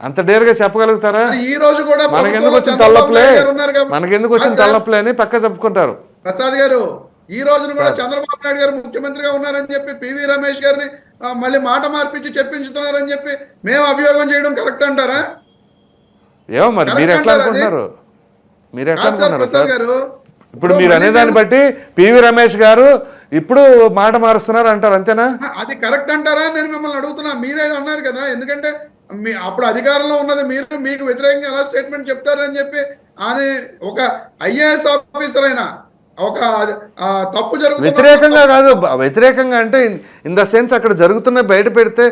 అంత డేర్గా చెప్పగలుగుతారా? ఈ రోజు కూడా మనకెందుకు వచ్చిన తలనొప్పులే అని పక్క చెప్పుకుంటారు. ప్రసాద్ గారు ఈ రోజున కూడా చంద్రబాబు నాయుడు గారు ముఖ్యమంత్రిగా ఉన్నారని చెప్పి పివి రమేష్ గారిని మళ్ళీ మాట మార్పించి చెప్పించుతున్నారని చెప్పి మేము అభియోగం చేయడం కరెక్ట్ అంటారా? ఏమో మరి మీరు ఎట్లా అనుకుంటున్నారు? ప్రసాద్ గారు ఇప్పుడు మీరు అనేదాన్ని బట్టి పివి రమేష్ గారు ఇప్పుడు మాట మారుస్తున్నారు అంటారు, అంతేనా? అది కరెక్ట్ అంటారా నేను మిమ్మల్ని అడుగుతున్నా. మీరే అన్నారు కదా, ఎందుకంటే అప్పుడు అధికారంలో ఉన్నది మీరు, మీకు వ్యతిరేకంగా ఎలా స్టేట్మెంట్ చెప్తారని చెప్పి అని ఒక ఐఏఎస్ ఆఫీసర్ అయినా ఒక తప్పు జరుగుతుంది. వ్యతిరేకంగా కాదు, వ్యతిరేకంగా అంటే ఇన్ ద సెన్స్ అక్కడ జరుగుతున్న బయట పెడితే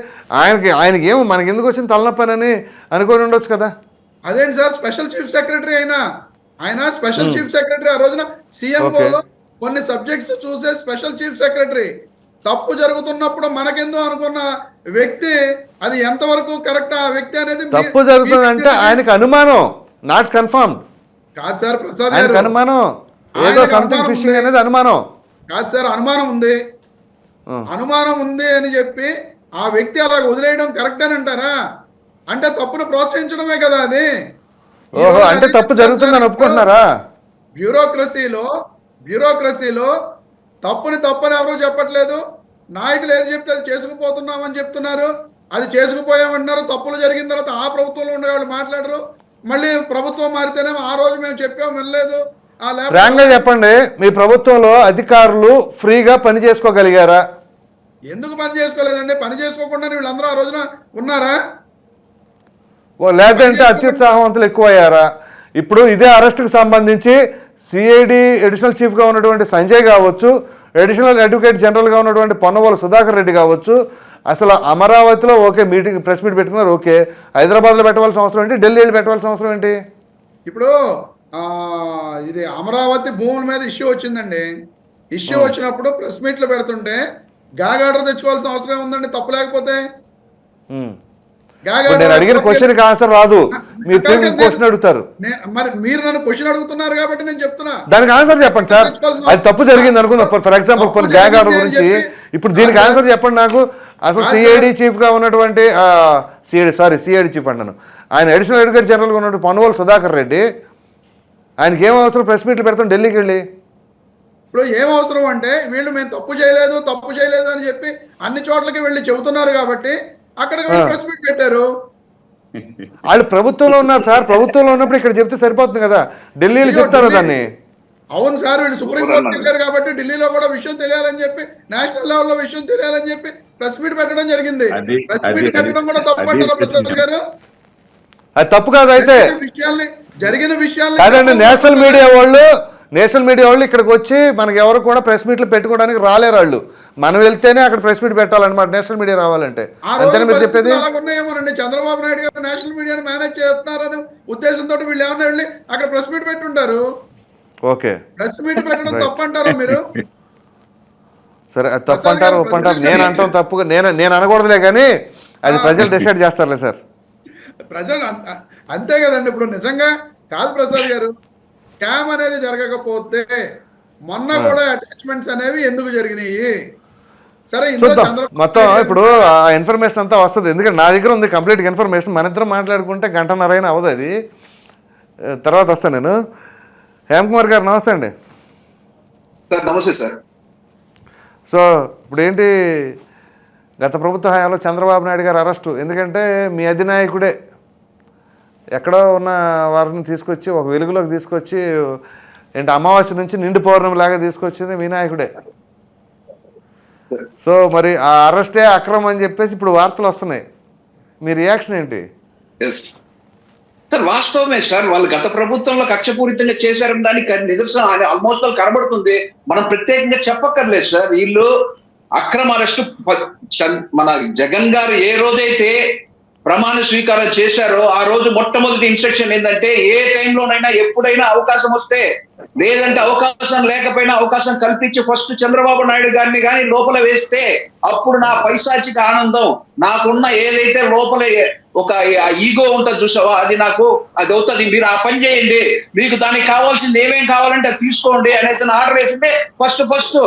ఆయనకి ఏమో మనకి ఎందుకు వచ్చిన తలనొప్పని అనుకొని ఉండొచ్చు కదా. అదేంటి సార్, స్పెషల్ చీఫ్ సెక్రటరీ ఆయన స్పెషల్ చీఫ్ సెక్రటరీ ఆ రోజున సీఎంఓలో కొన్ని సబ్జెక్ట్స్ చూసే స్పెషల్ చీఫ్ సెక్రటరీ. తప్పు జరుగుతున్నప్పుడు మనకెందుకు అనుకున్న వ్యక్తి అది ఎంతవరకు కరెక్ట్ ఆ వ్యక్తి అనేది తప్పు జరుగుతుందంటే ఆయనకు అనుమానం, నాట్ కన్ఫర్మ్ కాదు సార్. ప్రసాద్ గారు అనుమానం, ఏదో సంథింగ్ ఫిషింగ్ అనేది అనుమానం కాదు సార్, అనుమానం ఉంది అని చెప్పి ఆ వ్యక్తి అలా వదిలేయడం కరెక్ట్ అని అంటారా? అంటే తప్పును ప్రోత్సహించడమే కదా అది. ఓహో, అంటే తప్పు జరుగుతుందని ఒప్పుకుంటున్నారా? బ్యూరోక్రసీలో తప్పుని ఎవరు చెప్పట్లేదు. నాయకులు ఏది చెప్తే అది చేసుకుపోతున్నామని చెప్తున్నారు. అది చేసుకుపోయామంటున్నారు. తప్పులు జరిగిన తర్వాత ఆ ప్రభుత్వంలో ఉండే వాళ్ళు మాట్లాడరు. మళ్ళీ ప్రభుత్వం మారితేనే ఆ రోజు మేము చెప్పాము వినలేదు. ఫ్రాంక్గా చెప్పండి, మీ ప్రభుత్వంలో అధికారులు ఫ్రీగా పని చేసుకోగలిగారా? ఎందుకు పని చేసుకోలేదండి? పని చేసుకోకుండా వీళ్ళందరూ ఆ రోజున ఉన్నారా? లేదంటే అత్యుత్సాహవంతులు ఎక్కువయ్యారా? ఇప్పుడు ఇదే అరెస్టుకు సంబంధించి సిఐడి అడిషనల్ చీఫ్గా ఉన్నటువంటి సంజయ్ కావచ్చు, అడిషనల్ అడ్వకేట్ జనరల్గా ఉన్నటువంటి పొన్నవోలు సుధాకర్ రెడ్డి కావచ్చు, అసలు అమరావతిలో ఓకే మీటింగ్ ప్రెస్ మీట్ పెట్టుకున్నారు, ఓకే, హైదరాబాద్లో పెట్టవలసిన అవసరం ఏంటి, ఢిల్లీలో పెట్టవలసిన అవసరం ఏంటి? ఇప్పుడు ఇది అమరావతి భూముల మీద ఇష్యూ వచ్చిందండి. ఇష్యూ వచ్చినప్పుడు ప్రెస్ మీట్లు పెడుతుంటే గ్యాగ్ ఆర్డర్ తెచ్చుకోవాల్సిన అవసరం ఉందండి, తప్పు లేకపోతే. నేను అడిగిన క్వశ్చన్ ఆన్సర్ రాదు, మీరు క్వశ్చన్ అడుగుతారు. మరి మీరు నన్ను క్వశ్చన్ అడుగుతున్నారు కాబట్టి నేను చెప్తున్నా, దానికి ఆన్సర్ చెప్పండి సార్. అది తప్పు జరిగింది అనుకుందాం, ఫర్ ఎగ్జాంపుల్ గ్యాగ్ ఆర్డర్ గురించి. ఇప్పుడు దీనికి ఆన్సర్ చెప్పండి నాకు. అసలు సిఐడి చీఫ్గా ఉన్నటువంటి సిఐడి చీఫ్ అంటాను, ఆయన అడిషనల్ అడ్వకేట్ జనరల్గా ఉన్నటువంటి పొన్నవోలు సుధాకర్ రెడ్డి, ఆయనకి ఏం అవసరం ప్రెస్ మీట్లు పెడతాం ఢిల్లీకి వెళ్ళి? ఇప్పుడు ఏం అవసరం అంటే వీళ్ళు మేము తప్పు చేయలేదు అని చెప్పి అన్ని చోట్లకి వెళ్ళి చెబుతున్నారు కాబట్టి అక్కడికి వెళ్ళి ప్రెస్ మీట్ పెట్టారు. వాళ్ళు ప్రభుత్వంలో ఉన్నారు సార్, ప్రభుత్వంలో ఉన్నప్పుడు ఇక్కడ చెప్తే సరిపోతుంది కదా, ఢిల్లీలో చెప్తారు దాన్ని. అవును సార్, వీళ్ళు సుప్రీంకోర్టు వెళ్ళారు కాబట్టి ఢిల్లీలో కూడా విషయం తెలియాలని చెప్పి, నేషనల్ లెవెల్లో విషయం తెలియాలని చెప్పి ప్రెస్ మీట్ పెట్టడం జరిగింది. ప్రెస్ మీట్ పెట్టడం కూడా తప్పు అంటారా ప్రసాద్ గారు? అది తప్పు కాదు. అయితే జరిగిన విషయాలు కాదండి, నేషనల్ మీడియా వాళ్ళు ఇక్కడికి వచ్చి మనకి ఎవరు కూడా ప్రెస్ మీట్లు పెట్టుకోవడానికి రాలేరు. వాళ్ళు మనం వెళ్తేనే అక్కడ ప్రెస్ మీట్ పెట్టాలన్నమాట నేషనల్ మీడియా రావాలంటే. ఆ రోజు అంతేనా మీరు చెప్పేది? పరిస్థితులు అలాగున్నాయేమోనండి. చంద్రబాబు నాయుడు గారు నేషనల్ మీడియాని మేనేజ్ చేస్తున్నారని ఉద్దేశంతో వీళ్ళు ఏమన్నా వెళ్ళి అక్కడ ప్రెస్ మీట్ పెట్టుంటారు. ఓకే, ప్రెస్ మీట్ పెట్టడం తప్పంటారా మీరు? సరే, అది తప్పు అంటారు ఒప్పంటారు. నేను అంటాం తప్పుగా నేను అనకూడదులే, కానీ అది ప్రజలు డిసైడ్ చేస్తారులే సార్. ప్రజలు అంతే కదండి. ఇప్పుడు నిజంగా కాదు ప్రసాద్ గారు, స్కామ్ అనేది జరగకపోతే మొన్న కూడా అటాచ్మెంట్స్ అనేవి ఎందుకు జరిగినాయి? సరే, చూద్దాం మొత్తం ఇప్పుడు ఆ ఇన్ఫర్మేషన్ అంతా వస్తుంది. ఎందుకంటే నా దగ్గర ఉంది కంప్లీట్ ఇన్ఫర్మేషన్. మన ఇద్దరం మాట్లాడుకుంటే గంటన్నర అయినా అవ్వదు. అది తర్వాత వస్తాను నేను. హేమకుమార్ గారు నమస్తే అండి. నమస్తే సార్. సో ఇప్పుడు ఏంటి, గత ప్రభుత్వ హయాంలో చంద్రబాబు నాయుడు గారు అరెస్టు. ఎందుకంటే మీ అధినాయకుడే ఎక్కడో ఉన్న వారిని తీసుకొచ్చి ఒక వెలుగులోకి తీసుకొచ్చి, ఏంటి అమావాస్య నుంచి నిండు పౌర్ణమి లాగా తీసుకొచ్చింది మీ నాయకుడే. సో మరి ఆ అరెస్టే అక్రమం అని చెప్పేసి ఇప్పుడు వార్తలు వస్తున్నాయి. మీ రియాక్షన్ ఏంటి? సార్ వాస్తవమే సార్, వాళ్ళు గత ప్రభుత్వంలో కక్షపూరితంగా చేశారని దానికి నిదర్శనం ఆల్మోస్ట్ వాళ్ళు కనబడుతుంది. మనం ప్రత్యేకంగా చెప్పక్కర్లేదు సార్. వీళ్ళు అక్రమ అరెస్టు మన జగన్ గారు ఏ రోజైతే ప్రమాణ స్వీకారం చేశారో ఆ రోజు మొట్టమొదటి ఇన్స్ట్రక్షన్ ఏంటంటే, ఏ టైంలోనైనా ఎప్పుడైనా అవకాశం వస్తే, లేదంటే అవకాశం లేకపోయినా అవకాశం కల్పించి ఫస్ట్ చంద్రబాబు నాయుడు గారిని కానీ లోపల వేస్తే అప్పుడు నా పైశాచిక ఆనందం, నాకున్న ఏదైతే లోపల ఒక ఈగో ఉంటుంది చూసావా, అది నాకు అది అవుతుంది. మీరు ఆ పని చేయండి, మీకు దానికి కావాల్సింది ఏమేం కావాలంటే అది తీసుకోండి అనేసి ఆర్డర్ వేసింటే ఫస్ట్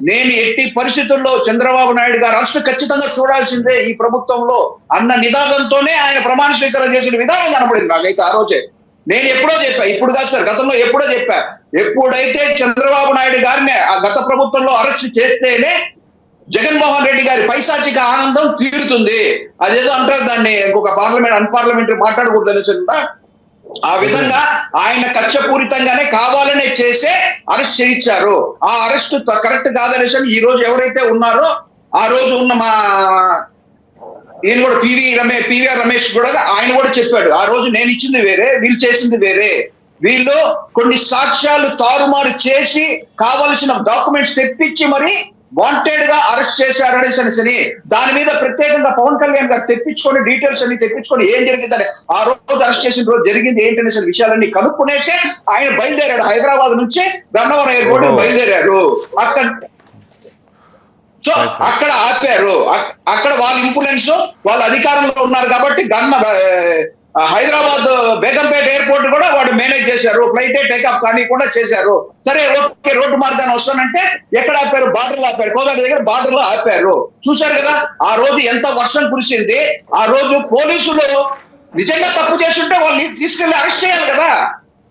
నేను ఎట్టి పరిస్థితుల్లో చంద్రబాబు నాయుడు గారు రాష్ట్ర ఖచ్చితంగా చూడాల్సిందే ఈ ప్రభుత్వంలో అన్న నిదానంతోనే ఆయన ప్రమాణ స్వీకారం చేసిన విధానం కనపడింది నాకైతే ఆ రోజే. నేను ఎప్పుడో చెప్పా, ఇప్పుడు కాదు సార్, గతంలో ఎప్పుడో చెప్పా, ఎప్పుడైతే చంద్రబాబు నాయుడు గారిని ఆ గత ప్రభుత్వంలో అరెస్ట్ చేస్తేనే జగన్మోహన్ రెడ్డి గారి పైశాచిక ఆనందం తీరుతుంది. అదేదో అంటారు దాన్ని, ఇంకొక అన్పార్లమెంటరీ మాట్లాడకూడదు అనేసి ఆ విధంగా ఆయన కక్షపూరితంగానే కావాలనే చేసే అరెస్ట్ చేయించారు. ఆ అరెస్ట్ కరెక్ట్ కాదనేసి ఈ రోజు ఎవరైతే ఉన్నారో ఆ రోజు ఉన్న మా ఈయన కూడా పివిఆర్ రమేష్ కూడా ఆయన కూడా చెప్పాడు, ఆ రోజు నేను ఇచ్చింది వేరే, వీళ్ళు చేసింది వేరే, వీళ్ళు కొన్ని సాక్ష్యాలు తారుమారు చేసి కావలసిన డాక్యుమెంట్స్ తెప్పించి మరి వాంటెడ్ గా అరెస్ట్ చేశారు అనేసి దాని మీద ప్రత్యేకంగా పవన్ కళ్యాణ్ గారు తెప్పించుకొని డీటెయిల్స్ అన్ని తెప్పించుకొని ఏం జరిగిందని, ఆ రోజు అరెస్ట్ చేసిన రోజు జరిగింది ఏంటనేసి విషయాలన్నీ కనుక్కునేసే ఆయన బయలుదేరాడు. హైదరాబాద్ నుంచి గన్నవరం ఎయిర్పోర్ట్ బయలుదేరారు. అక్కడ ఆపారు. అక్కడ వాళ్ళ ఇన్ఫ్లుయెన్స్, వాళ్ళ అధికారంలో ఉన్నారు కాబట్టి హైదరాబాద్ బేగంపేట ఎయిర్పోర్ట్ కూడా వాడు మేనేజ్ చేశారు. ఫ్లైట్ టేకాఫ్ కానీ కూడా చేశారు. సరే ఓకే, రోడ్డు మార్గాన్ని వస్తానంటే ఎక్కడ ఆపారు? బార్డర్లో ఆపారు. కోదాడ దగ్గర బార్డర్ లో ఆపారు. చూశారు కదా ఆ రోజు ఎంత వర్షం కురిసింది. ఆ రోజు పోలీసులు నిజంగా తప్పు చేస్తుంటే వాళ్ళని తీసుకెళ్లి అరెస్ట్ చేయాలి కదా.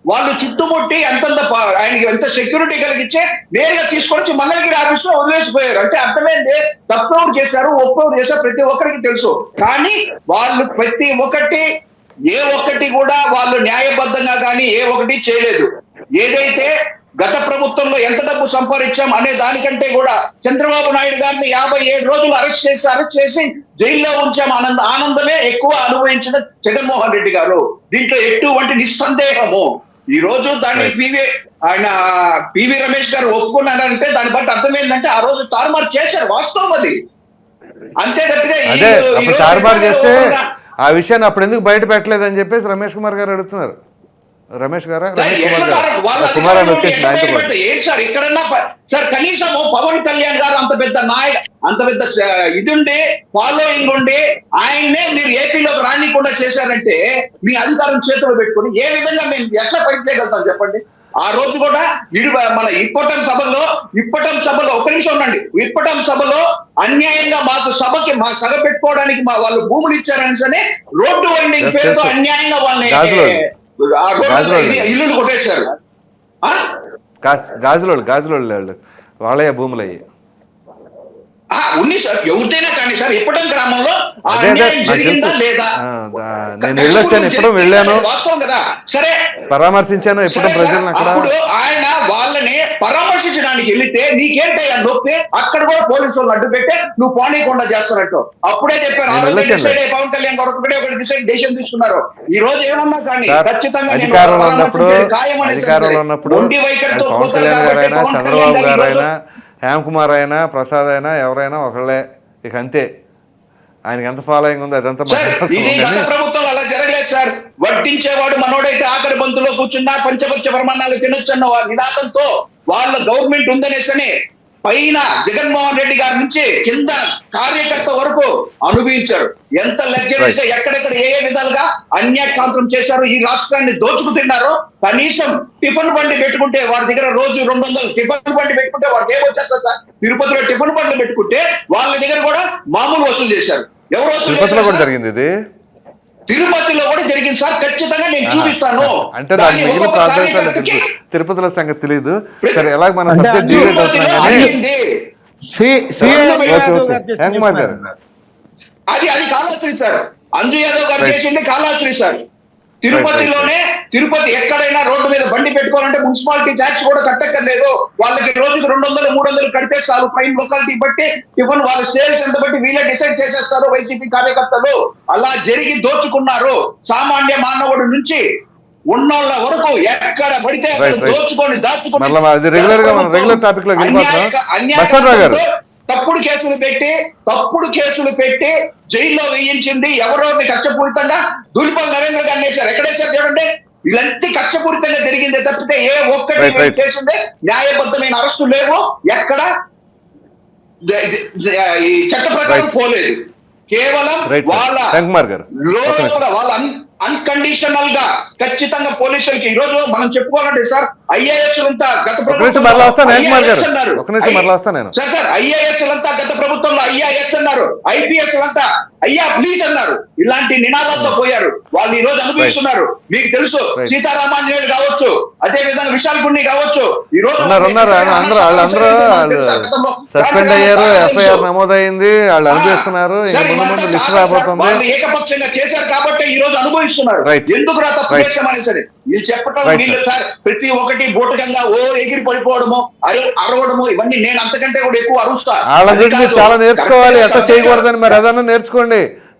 వాళ్ళు చుట్టుముట్టి ఆయనకి ఎంత సెక్యూరిటీ కలిగించే నేరుగా తీసుకొచ్చి మంగళగిరి ఆఫీస్ లో వదిలేసిపోయారు. అంటే అర్థమైంది, తప్పెవరు చేశారు ఒప్పెవరు చేశారు ప్రతి ఒక్కరికి తెలుసు. కానీ వాళ్ళు ప్రతి ఒక్కటి ఏ ఒక్కటి కూడా వాళ్ళు న్యాయబద్ధంగా కానీ ఏ ఒక్కటి చేయలేదు. ఏదైతే గత ప్రభుత్వంలో ఎంత డబ్బు సంపాదించాం అనే దానికంటే కూడా చంద్రబాబు నాయుడు గారిని 57 రోజులు అరెస్ట్ చేసి జైల్లో ఉంచాం ఆనందమే ఎక్కువ అనుభవించిన జగన్మోహన్ రెడ్డి గారు. దీంట్లో ఎటువంటి నిస్సందేహము. ఈ రోజు దాన్ని పివి రమేష్ గారు ఒప్పుకున్నారంటే దాన్ని బట్టి అర్థం ఏంటంటే ఆ రోజు తారుమారు చేశారు, వాస్తవం అది. అంతే తప్పితే తారుమారు చేస్తే ఆ విషయాన్ని అప్పుడు ఎందుకు బయట పెట్టలేదని చెప్పేసి రమేష్ కుమార్ గారు అడుగుతున్నారు. రమేష్ గారా కుమార్ అని వచ్చేసింది ఆయనతో పాటు. ఏంటి సార్ ఇక్కడన్నా సార్ కనీసం పవన్ కళ్యాణ్ గారు అంత పెద్ద ఇది ఉండి ఫాలోయింగ్ ఉండి ఆయన్నే మీరు ఏపీలోకి రానికుండా చేశారంటే మీ అధికారం చేతిలో పెట్టుకుని ఏ విధంగా మేము ఎట్లా ఫైట్ చేయగలుగుతాం చెప్పండి. ఆ రోజు కూడా మన ఇప్పటం సభలో ఒక నిమిషం ఉండండి, ఇప్పటం సభలో అన్యాయంగా మా సభ పెట్టుకోవడానికి వాళ్ళు భూములు ఇచ్చారని రోడ్డు వైండింగ్ పేరుతో అన్యాయంగా వాళ్ళని ఇల్లు కొట్టేశారు. గాజులోళ్ళు వాళ్ళే భూములు అయ్యి ఉంది సార్, ఎవరిదైనా కానీ సార్, ఇప్పటం గ్రామంలో ఆ అదే అన్యాయం నాకు జరిగిందా తెలుసు. లేదా? నేను వెళ్ళొచ్చాను, ఎప్పుడో వెళ్ళాను, వాస్తవం కదా. సరే, పరామర్శించాను ఎప్పుడో సరే సార్, ప్రజలను అక్కడ. అప్పుడు ఆయన వాళ్ళని పరామర్శించడానికి వెళితే నీకేంటయ్యా నొప్పి, అక్కడ కూడా పోలీసు వాళ్ళు అడ్డు పెట్టే నువ్వు పోనీకుండా చేస్తున్నట్టు అప్పుడే చెప్పారు. ఆ నేను రోజు వెళ్ళొచ్చాను. డిసైడ్ అయ్యి పవన్ కళ్యాణ్ గారు ఒకటి డిసిషన్ తీసుకున్నారు. ఈ రోజు ఏమన్నా కానీ సార్, ఖచ్చితంగా నేను అధికారంలో ఉన్నప్పుడు పరామర్శించేది ఖాయం అనేసి అధికారంలో సరే. ఉన్నప్పుడు మొండి వైఖరితో పవన్ పోతారు కళ్యాణ్ కాబట్టి గారైనా, పవన్ చంద్రబాబు కళ్యాణ్ గారు గారైనా, ఈరోజు హేమ్ కుమార్ అయినా, ప్రసాద్ అయినా, ఎవరైనా ఒకళ్ళే. ఇక అంతే, ఆయనకి ఎంత ఫాలోయింగ్ ఉందో అదంతా సార్, ఇది గత ప్రభుత్వం అలా జరగలేదు సార్. వడ్డించేవాడు మనోడైతే ఆఖరి బంతులో కూర్చున్నా పంచపక్ష ప్రమాణాలు తినొచ్చన్న నినాదంతో వాళ్ళ గవర్నమెంట్ ఉందనేసని పైన జగన్మోహన్ రెడ్డి గారి నుంచి కింద కార్యకర్త వరకు అనుభవించారు. ఎంత లగ్జరీస్ గా ఎక్కడెక్కడ ఏ విధాలుగా అన్యాయకాంతం చేశారు, ఈ రాష్ట్రాన్ని దోచుకు తిన్నారో. కనీసం టిఫిన్ బండి పెట్టుకుంటే వాడి దగ్గర రోజు 200 టిఫిన్ బండి పెట్టుకుంటే వాడికి ఏమొచ్చేస్తారు సార్? తిరుపతిలో టిఫిన్ బండ్లు పెట్టుకుంటే వాళ్ళ దగ్గర కూడా మామూలు వసూలు చేశారు. ఎవరు వసూలు తిరుపతిలో కూడా చేశారు? జరిగింది ఇది. తిరుపతిలో కూడా జరిగింది సార్, ఖచ్చితంగా నేను చూపిస్తాను. అంటే నాకు దాన్ని మిగిలిన ఒక్కొక్క ప్రాంతాల కార్యకర్తకి తిరుపతిలో సంగతి తెలియదు. సరే, ఎలా మన అంటే సబ్జెక్ట్ డివేట్ తిరుపతిలో అవుతున్నాం కానీ అయ్యింది. హేమ్ కుమార్ గారు, అది కాళాశ్రీ సార్, అంజు యాదవ్ గారు Right. చేసింది కాళాశ్రీ సార్. తిరుపతిలోనే తిరుపతి ఎక్కడైనా రోడ్డు మీద బండి పెట్టుకోవాలంటే మున్సిపాలిటీ ట్యాక్స్ కూడా కట్టక్కర్లేదు. వాళ్ళకి రోజుకి 200, 300 కడితే చాలు. ప్రైమ్ లొకాలిటీ బట్టి టిఫిన్ వాళ్ళ సేల్స్ ఎంత బట్టి వీళ్ళే డిసైడ్ చేసేస్తారు వైసీపీ కార్యకర్తలు. అలా జరిగి దోచుకున్నారు. సామాన్య మానవుడి నుంచి ఉన్నోళ్ళ వరకు ఎక్కడ పడితే అక్కడ Right, right. దోచుకొని దాచుకొని మరలా అది regular గా మనం regular topic లోకి వెళ్ళిపోతున్నాం. బసవరావు గారు. తప్పుడు కేసులు పెట్టి జైల్లో వేయించింది ఎవరో కక్షపూరితంగా దులిపల్లి నరేంద్ర గారిని వేశారు. ఎక్కడేసారు చూడండి. ఇలాంటి కక్షపూరితంగా జరిగిందే తప్పితే ఏ Right, ఒక్కటి right. కేసుండే న్యాయబద్ధమైన అరెస్టు లేవు. ఎక్కడ ఈ చట్ట ప్రకారం Right. పోలేదు. కేవలం రైట్ సార్. వాళ్ళ హేమ్ కుమార్ గారు, ఒక్క నిమిషం. లోపల వాళ్ళ అన్కండిషనల్ గా ఖచ్చితంగా పోలీసులకి ఈ రోజు మనం చెప్పుకోవాలంటే సార్, ఐఏఎస్ అంతా గత ఒక నిమిషం మరలా వస్తాను హేమ్ కుమార్ గారు, IAS అన్నారు. ఒక నిమిషం మరలా వస్తాను నేను. సార్ ఐఏఎస్ అంతా గత ప్రభుత్వంలో ఐఏఎస్ అన్నారు, ఐపీఎస్ అంతా అయ్యా ప్లీజ్ అన్నారు. ఇలాంటి నినాదాలతో పోయారు. వాళ్ళు ఈ రోజు అనుభవిస్తున్నారు. మీకు తెలుసు, Right. సీతారామాంజనేయులు కావచ్చు, అదే విధంగా విశాల్ గుండి కావచ్చు. ఈ రోజు ఉన్నారు వాళ్ళందరూ సస్పెండ్ అయ్యారు, ఎఫ్ఐఆర్ నమోదైంది, వాళ్ళు అనుభవిస్తున్నారు. ఇంక ముందు లిస్ట్ రాబోతుంది. వాళ్ళు ఏకపక్షంగా చేశారు కాబట్టి ఈ రోజు అనుభవిస్తున్నారు. Right. ఎందుకు రా తప్పు Right. చేశామని సరే వీళ్ళు చెప్పటం, Right, వీళ్ళు సార్ ప్రతి ఒక్కటి బూటకంగా ఎగిరి పడిపోవడము, అరవడము, ఇవన్నీ నేను అంతకంటే కూడా ఎక్కువ అరుస్తా. వాళ్ళ గురించి మీరు చాలా నేర్చుకోవాలి, ఎట్లా చేయకూడదని. మరి ఏదన్నా నేర్చుకోండి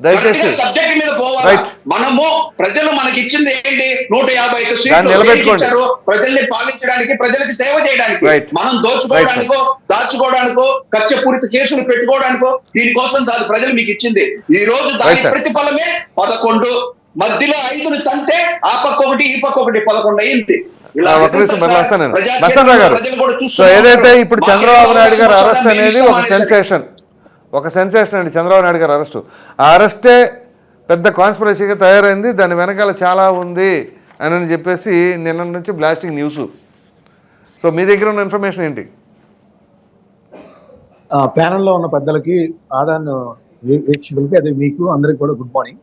దయచేసి. సబ్జెక్ట్ మీద పోవాలి. Right. మనము ప్రజలు మనకి ఇచ్చింది ఏంటి? 151 దాన్ని సీట్లు నిలబెట్టుకోండి. ఇచ్చారు. ప్రజల్ని పాలించడానికి, ప్రజలకు సేవ చేయడానికి. Right. మనం దోచుకోవడానికో, దాచుకోవడానికో, కక్షపూరిత కేసులు పెట్టుకోవడానికో దీనికోసం కాదు ప్రజలు మీకు ఇచ్చింది. ఈ రోజు దాని Right, sir. ప్రతిఫలమే 11. మధ్యలో 5ని తంటే ఆ పక్క ఒకటి, ఈ పక్క ఒకటి, 11 అయింది. ఇలా ఒక నిమిషం మరలా వస్తాను నేను. ప్రజాక్షేత్రంలో బసవరావు గారు, ప్రజలు కూడా సో చూస్తున్నారు. ఏదైతే ఇప్పుడు మాకు చంద్రబాబు నాయుడు గారు అవకాశం అరెస్ట్ వస్తుందని అనేది మేము ఒక సెన్సేషన్, ఒక సెన్సేషన్ అండి. చంద్రబాబు నాయుడు గారు అరెస్టు, ఆ అరెస్టే పెద్ద కాన్స్పిరసీగా తయారైంది. దాని వెనకాల చాలా ఉంది అని చెప్పేసి నిన్న నుంచి బ్లాస్టింగ్ న్యూస్. సో మీ దగ్గర ఉన్న ఇన్ఫర్మేషన్ ఏంటి? ప్యానెల్లో ఉన్న పెద్దలకి, ఆదాన్ వీక్షకులకి, అదే మీకు అందరికి కూడా గుడ్ మార్నింగ్.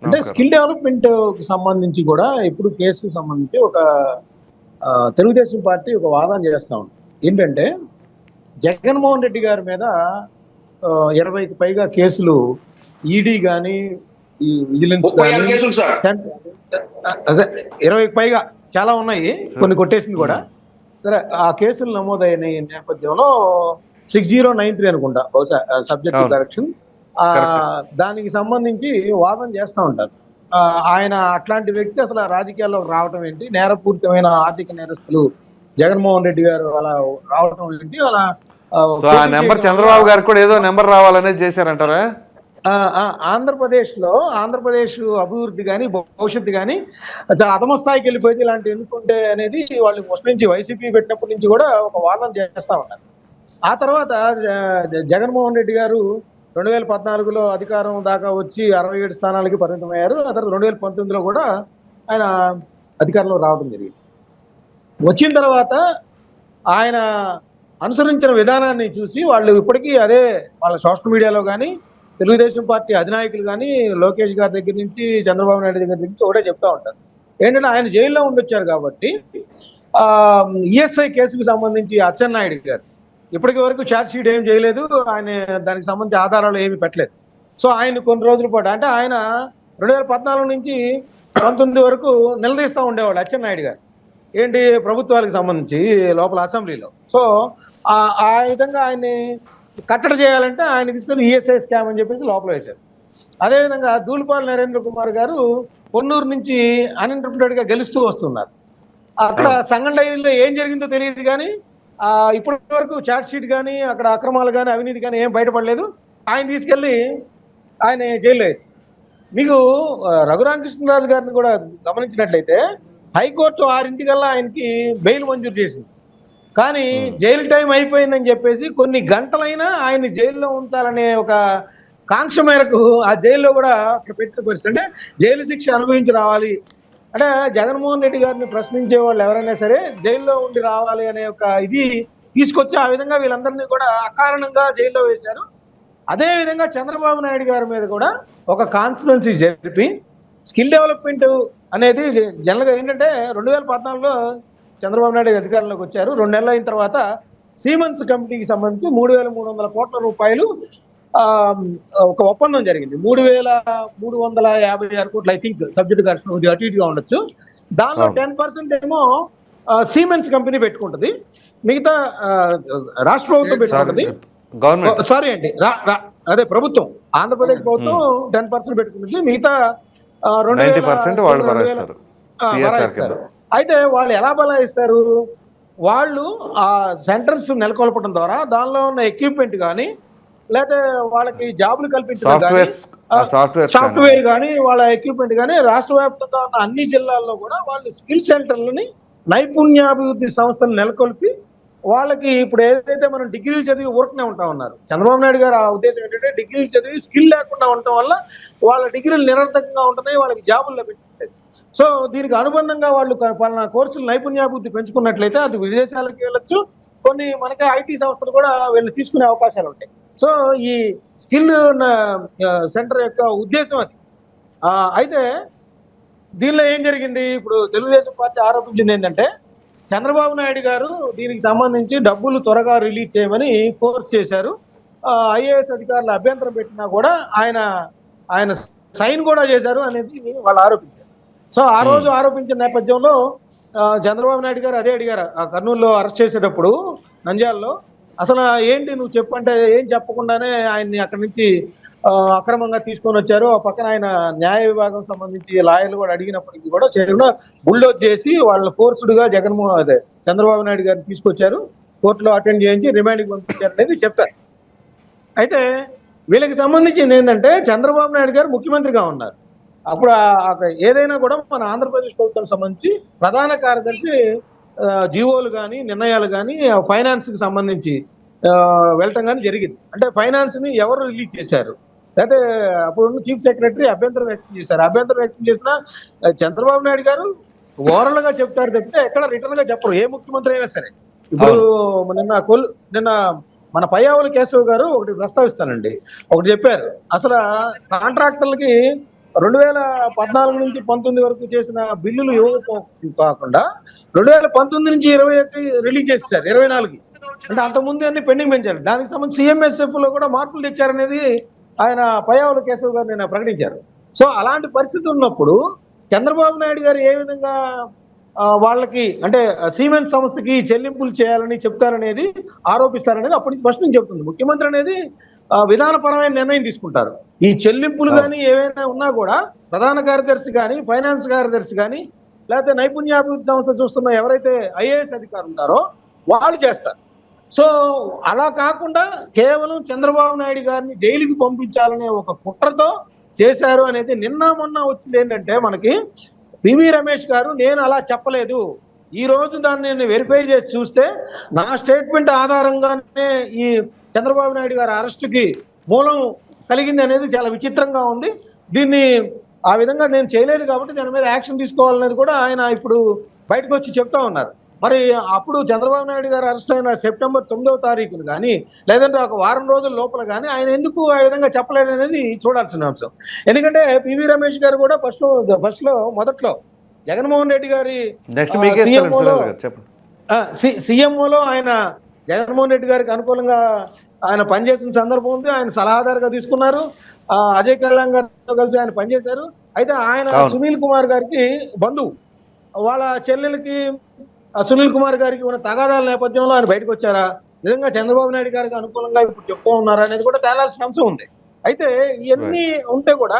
అంటే నమస్కారం. స్కిల్ డెవలప్మెంట్ కి సంబంధించి కూడా ఇప్పుడు కేసుకి సంబంధించి ఒక తెలుగుదేశం పార్టీ ఒక వాదన చేస్తా ఉంది. ఏంటంటే జగన్మోహన్ రెడ్డి గారి మీద 20కి పైగా కేసులు ఈడీ కానీ, విజిలెన్స్ 36 కానీ, కేసులు సార్. అదే 20కి పైగా చాలా ఉన్నాయి, కొన్ని కొట్టేసింది కూడా. సరే, ఆ కేసులు నమోదైన నేపథ్యంలో 6093 అనుకుంటా బహుశా సబ్జెక్ట్ అవును. కరెక్షన్, దానికి సంబంధించి వాదన చేస్తూ ఉంటారు. ఆయన అట్లాంటి వ్యక్తి అసలు రాజకీయాల్లోకి రావటం ఏంటి, నేరపూరితమైన ఆర్థిక నేరస్తులు జగన్మోహన్ రెడ్డి గారు అలా రావటం ఏంటి, అలా సో ఆ నెంబర్ చంద్రబాబు గారికి కూడా ఏదో నెంబర్ రావాలనేది చేశారంటారా? ఆంధ్రప్రదేశ్ అభివృద్ధి కానీ, భవిష్యత్తు కానీ చాలా అధమ స్థాయికి వెళ్ళిపోయింది ఇలాంటి ఎన్నుకుంటే అనేది వాళ్ళు ఫస్ట్ నుంచి వైసీపీ పెట్టినప్పటి నుంచి కూడా ఒక వాదన చేస్తా ఉన్నారు. ఆ తర్వాత జగన్మోహన్ రెడ్డి గారు 2014లో అధికారం దాకా వచ్చి 67 స్థానాలకి పరిమితమయ్యారు. ఆ తర్వాత 2019లో కూడా ఆయన అధికారంలో రావడం జరిగింది. వచ్చిన తర్వాత ఆయన అనుసరించిన విధానాన్ని చూసి వాళ్ళు ఇప్పటికీ అదే వాళ్ళ సోషల్ మీడియాలో కానీ, తెలుగుదేశం పార్టీ అధినాయకులు కానీ, లోకేష్ గారి దగ్గర నుంచి, చంద్రబాబు నాయుడు దగ్గర నుంచి ఒకటే చెప్తా ఉంటారు. ఏంటంటే ఆయన జైల్లో ఉండొచ్చారు కాబట్టి ఈఎస్ఐ కేసుకు సంబంధించి అచ్చెన్నాయుడు గారు ఇప్పటికి వరకు ఛార్జ్ షీట్ ఏం చేయలేదు, ఆయన దానికి సంబంధించి ఆధారాలు ఏమి పెట్టలేదు. సో ఆయన కొన్ని రోజుల పాటు అంటే ఆయన 2014 నుంచి 19 వరకు నిలదీస్తూ ఉండేవాడు అచ్చెన్నాయుడు గారు, ఏంటి ప్రభుత్వాలకు సంబంధించి లోపల అసెంబ్లీలో. సో ఆ విధంగా ఆయన్ని కట్టడి చేయాలంటే ఆయన తీసుకొని ఈఎస్ఐ స్కామ్ అని చెప్పేసి లోపల వేశారు. అదేవిధంగా ధూళిపాల నరేంద్ర కుమార్ గారు పొన్నూరు నుంచి అన్ఇంటర్ప్రిటెడ్ గా గెలుస్తూ వస్తున్నారు. అక్కడ సంఘం డైరీలో ఏం జరిగిందో తెలియదు కానీ ఇప్పటి వరకు ఛార్జ్ షీట్ కానీ అక్కడ అక్రమాలు కానీ అవినీతి కానీ ఏం బయటపడలేదు. ఆయన తీసుకెళ్లి ఆయన జైల్లో వేసి, మీకు రఘురామకృష్ణరాజు గారిని కూడా గమనించినట్లయితే హైకోర్టు 6 ఆయనకి బెయిల్ మంజూరు చేసింది. కానీ జైలు టైం అయిపోయిందని చెప్పేసి కొన్ని గంటలైనా ఆయన జైల్లో ఉంచాలనే ఒక కాంక్ష మేరకు ఆ జైల్లో కూడా అక్కడ పెట్టిన పరిస్థితి. అంటే జైలు శిక్ష అనుభవించి రావాలి అంటే జగన్మోహన్ రెడ్డి గారిని ప్రశ్నించే వాళ్ళు ఎవరైనా సరే జైల్లో ఉండి రావాలి అనే ఒక ఇది తీసుకొచ్చి ఆ విధంగా వీళ్ళందరినీ కూడా అకారణంగా జైల్లో వేశారు. అదే విధంగా చంద్రబాబు నాయుడు గారి మీద కూడా ఒక కాన్ఫరెన్సీ జరిపి స్కిల్ డెవలప్మెంట్ అనేది జనరల్గా ఏంటంటే 2014లో చంద్రబాబు నాయుడు అధికారంలోకి వచ్చారు. 2 నెలలు అయిన తర్వాత సీమెన్స్ కమిటీకి సంబంధించి 3,300 కోట్ల రూపాయలు ఒక ఒప్పందం జరిగింది. 3,356 కోట్లు ఐ థింక్ సబ్జెక్ట్ దర్శనం అటు ఇటుగా ఉండొచ్చు. దానిలో 10% ఏమో సీమెన్స్ కంపెనీ పెట్టుకుంటుంది, మిగతా రాష్ట్ర ప్రభుత్వం పెట్టుకుంటుంది. సారీ అండి, అదే ప్రభుత్వం ఆంధ్రప్రదేశ్ ప్రభుత్వం 10% పెట్టుకుంటుంది, మిగతా 90% వాళ్ళు భరాయిస్తారు. అయితే వాళ్ళు ఎలా బలాయిస్తారు? వాళ్ళు ఆ సెంటర్స్ నెలకొల్పడం ద్వారా దానిలో ఉన్న ఎక్విప్మెంట్ కానీ లేకపోతే వాళ్ళకి జాబులు కల్పించడం కానీ సాఫ్ట్వేర్ కానీ వాళ్ళ ఎక్విప్మెంట్ కానీ రాష్ట్ర వ్యాప్తంగా ఉన్న అన్ని జిల్లాల్లో కూడా వాళ్ళు స్కిల్ సెంటర్లని నైపుణ్యాభివృద్ధి సంస్థలు నెలకొల్పి వాళ్ళకి ఇప్పుడు ఏదైతే మనం డిగ్రీలు చదివి ఊరకనే ఉంటా ఉన్నారు, చంద్రబాబు నాయుడు గారు ఆ ఉద్దేశం ఏంటంటే డిగ్రీలు చదివి స్కిల్ లేకుండా ఉండటం వల్ల వాళ్ళ డిగ్రీలు నిరర్థకంగా ఉంటున్నాయి, వాళ్ళకి జాబులు లభించట్లేదు. సో దీనికి అనుబంధంగా వాళ్ళు పలానా కోర్సులు నైపుణ్యాభివృద్ధి పెంచుకున్నట్లయితే అది విదేశాలకు వెళ్ళొచ్చు, కొన్ని మనకి ఐటీ సంస్థలు కూడా వీళ్ళు తీసుకునే అవకాశాలు ఉంటాయి. సో ఈ స్కిల్ సెంటర్ యొక్క ఉద్దేశం అది. అయితే దీనిలో ఏం జరిగింది, ఇప్పుడు తెలుగుదేశం పార్టీ ఆరోపించింది ఏంటంటే చంద్రబాబు నాయుడు గారు దీనికి సంబంధించి డబ్బులు త్వరగా రిలీజ్ చేయమని ఫోర్స్ చేశారు. ఐఏఎస్ అధికారులు అభ్యంతరం పెట్టినా కూడా ఆయన సైన్ కూడా చేశారు అనేది వాళ్ళు ఆరోపించారు. సో ఆ రోజు ఆరోపించిన నేపథ్యంలో చంద్రబాబు నాయుడు గారు అదే అడిగారు, కర్నూలులో అరెస్ట్ చేసేటప్పుడు నంద్యాలలో, అసలు ఏంటి నువ్వు చెప్పంటే ఏం చెప్పకుండానే ఆయన్ని అక్కడి నుంచి అక్రమంగా తీసుకొని వచ్చారు. ఆ పక్కన ఆయన న్యాయ విభాగం సంబంధించి లాయర్లు కూడా అడిగినప్పటికీ కూడా బుల్డోజ్ చేసి వాళ్ళ ఫోర్స్డ్గా చంద్రబాబు నాయుడు గారిని తీసుకొచ్చారు, కోర్టులో అటెండ్ చేయించి రిమాండ్కి పంపించారు అనేది చెప్తారు. అయితే వీళ్ళకి సంబంధించింది ఏంటంటే చంద్రబాబు నాయుడు గారు ముఖ్యమంత్రిగా ఉన్నారు. అప్పుడు ఏదైనా కూడా మన ఆంధ్రప్రదేశ్ ప్రభుత్వానికి సంబంధించి ప్రధాన కార్యదర్శి జీవోలు కానీ నిర్ణయాలు కానీ ఫైనాన్స్కి సంబంధించి వెళ్ళటం కానీ జరిగింది. అంటే ఫైనాన్స్ని ఎవరు రిలీజ్ చేశారు, లేకపోతే అప్పుడు చీఫ్ సెక్రటరీ అభ్యంతరం వ్యక్తం చేశారు. అభ్యంతరం వ్యక్తం చేసినా చంద్రబాబు నాయుడు గారు ఓవరాల్ గా చెప్తారు తప్పితే ఎక్కడ రిటర్న్ గా చెప్పరు, ఏ ముఖ్యమంత్రి అయినా సరే. ఇప్పుడు నిన్న మన పయ్యావుల కేశవ్ గారు ఒకటి ప్రస్తావిస్తానండి, ఒకటి చెప్పారు. అసలు కాంట్రాక్టర్లకి 2014 నుంచి 19 వరకు చేసిన బిల్లులు కాకుండా 2019 నుంచి 21 రిలీజ్ చేశారు, 24 అంటే అంతకుముందు అన్ని పెండింగ్ పెంచారు. దానికి సంబంధించి సిఎంఎస్ఎఫ్ లో కూడా మార్పులు తెచ్చారనేది ఆయన పయ్యావుల కేశవ్ గారు నిన్న ప్రకటించారు. సో అలాంటి పరిస్థితి ఉన్నప్పుడు చంద్రబాబు నాయుడు గారు ఏ విధంగా వాళ్ళకి అంటే సిమెంట్ సంస్థకి చెల్లింపులు చేయాలని చెప్తారనేది ఆరోపిస్తారనేది అప్పటి నుంచి ఫస్ట్ నుంచి చెప్తుంది. ముఖ్యమంత్రి అనేది విధానపరమైన నిర్ణయం తీసుకుంటారు. ఈ చెల్లింపులు కానీ ఏవైనా ఉన్నా కూడా ప్రధాన కార్యదర్శి కానీ ఫైనాన్స్ కార్యదర్శి కానీ లేకపోతే నైపుణ్యాభివృద్ధి సంస్థ చూస్తున్న ఎవరైతే ఐఏఎస్ అధికారులు ఉంటారో వాళ్ళు చేస్తారు. సో అలా కాకుండా కేవలం చంద్రబాబు నాయుడు గారిని జైలుకి పంపించాలనే ఒక కుట్రతో చేశారు అనేది నిన్న మొన్న వచ్చింది. ఏంటంటే మనకి పివి రమేష్ గారు నేను అలా చెప్పలేదు, ఈ రోజు దాన్ని నేను వెరిఫై చేసి చూస్తే నా స్టేట్మెంట్ ఆధారంగానే ఈ చంద్రబాబు నాయుడు గారి అరెస్టుకి మూలం కలిగింది అనేది చాలా విచిత్రంగా ఉంది. దీన్ని ఆ విధంగా నేను చేయలేదు కాబట్టి దాని మీద యాక్షన్ తీసుకోవాలనేది కూడా ఆయన ఇప్పుడు బయటకు వచ్చి చెప్తా ఉన్నారు. మరి అప్పుడు చంద్రబాబు నాయుడు గారు అరెస్ట్ అయిన సెప్టెంబర్ 9వ తారీఖున కానీ లేదంటే ఒక వారం రోజుల లోపల కానీ ఆయన ఎందుకు ఆ విధంగా చెప్పలేడు అనేది చూడాల్సిన అంశం. ఎందుకంటే పివి రమేష్ గారు కూడా ఫస్ట్ లో మొదట్లో జగన్మోహన్ రెడ్డి గారి సీఎంఓలో ఆయన జగన్మోహన్ రెడ్డి గారికి అనుకూలంగా ఆయన పనిచేసిన సందర్భం ఉంది. ఆయన సలహాదారుగా తీసుకున్నారు. అజయ్ కళ్యాణ్ గారితో కలిసి ఆయన పనిచేశారు. అయితే ఆయన అవును. సునీల్ కుమార్ గారికి బంధువు. వాళ్ళ చెల్లెలకి సునీల్ కుమార్ గారికి ఉన్న తగాదాల నేపథ్యంలో ఆయన బయటకు వచ్చారా, నిజంగా చంద్రబాబు నాయుడు గారికి అనుకూలంగా ఇప్పుడు చెప్తూ ఉన్నారా అనేది కూడా తేలాల్సిన అంశం ఉంది. అయితే ఇవన్నీ ఉంటే కూడా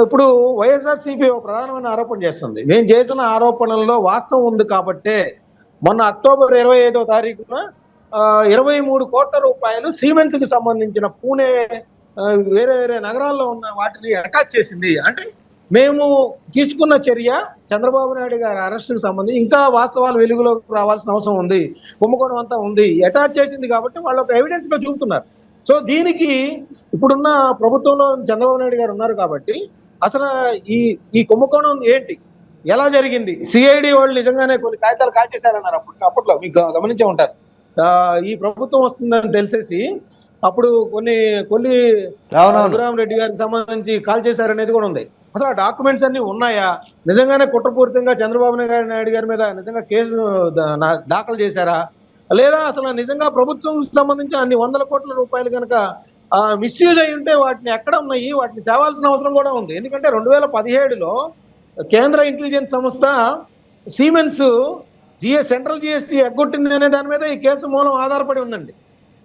ఇప్పుడు వైఎస్ఆర్సీపీ ఒక ప్రధానమైన ఆరోపణ చేస్తుంది. నేను చేసిన ఆరోపణల్లో వాస్తవం ఉంది కాబట్టే మొన్న అక్టోబర్ 25వ తారీఖున 23 కోట్ల రూపాయలు సిమెంట్స్ కి సంబంధించిన పూణే వేరే వేరే నగరాల్లో ఉన్న వాటిని అటాచ్ చేసింది. అంటే మేము తీసుకున్న చర్య చంద్రబాబు నాయుడు గారి అరెస్టుకు సంబంధించి ఇంకా వాస్తవాలు వెలుగులోకి రావాల్సిన అవసరం ఉంది, కుంభకోణం అంతా ఉంది, అటాచ్ చేసింది కాబట్టి వాళ్ళు ఒక ఎవిడెన్స్ గా చూపుతున్నారు. సో దీనికి ఇప్పుడున్న ప్రభుత్వంలో చంద్రబాబు నాయుడు గారు ఉన్నారు కాబట్టి అసలు ఈ కుంభకోణం ఏంటి, ఎలా జరిగింది, సిఐడి వాళ్ళు నిజంగానే కొన్ని కాగితాలు కాల్చేశారన్నారు అప్పట్లో మీకు గమనించే ఉంటారు. ఈ ప్రభుత్వం వస్తుందని తెలిసేసి అప్పుడు కొన్ని రఘురామరెడ్డి గారికి సంబంధించి కాల్ చేశారనేది కూడా ఉంది. అసలు ఆ డాక్యుమెంట్స్ అన్ని ఉన్నాయా, నిజంగానే కుట్రపూరితంగా చంద్రబాబు నాయుడు గారి మీద నిజంగా కేసు దాఖలు చేశారా, లేదా అసలు నిజంగా ప్రభుత్వం సంబంధించిన అన్ని వందల కోట్ల రూపాయలు కనుక మిస్యూజ్ అయి ఉంటే వాటిని ఎక్కడ ఉన్నాయి, వాటిని తేవాల్సిన అవసరం కూడా ఉంది. ఎందుకంటే 2017లో కేంద్ర ఇంటెలిజెన్స్ సంస్థ సిమెన్స్ సెంట్రల్ జిఎస్టీ ఎగ్గొట్టింది అనే దాని మీద ఈ కేసు మూలం ఆధారపడి ఉందండి.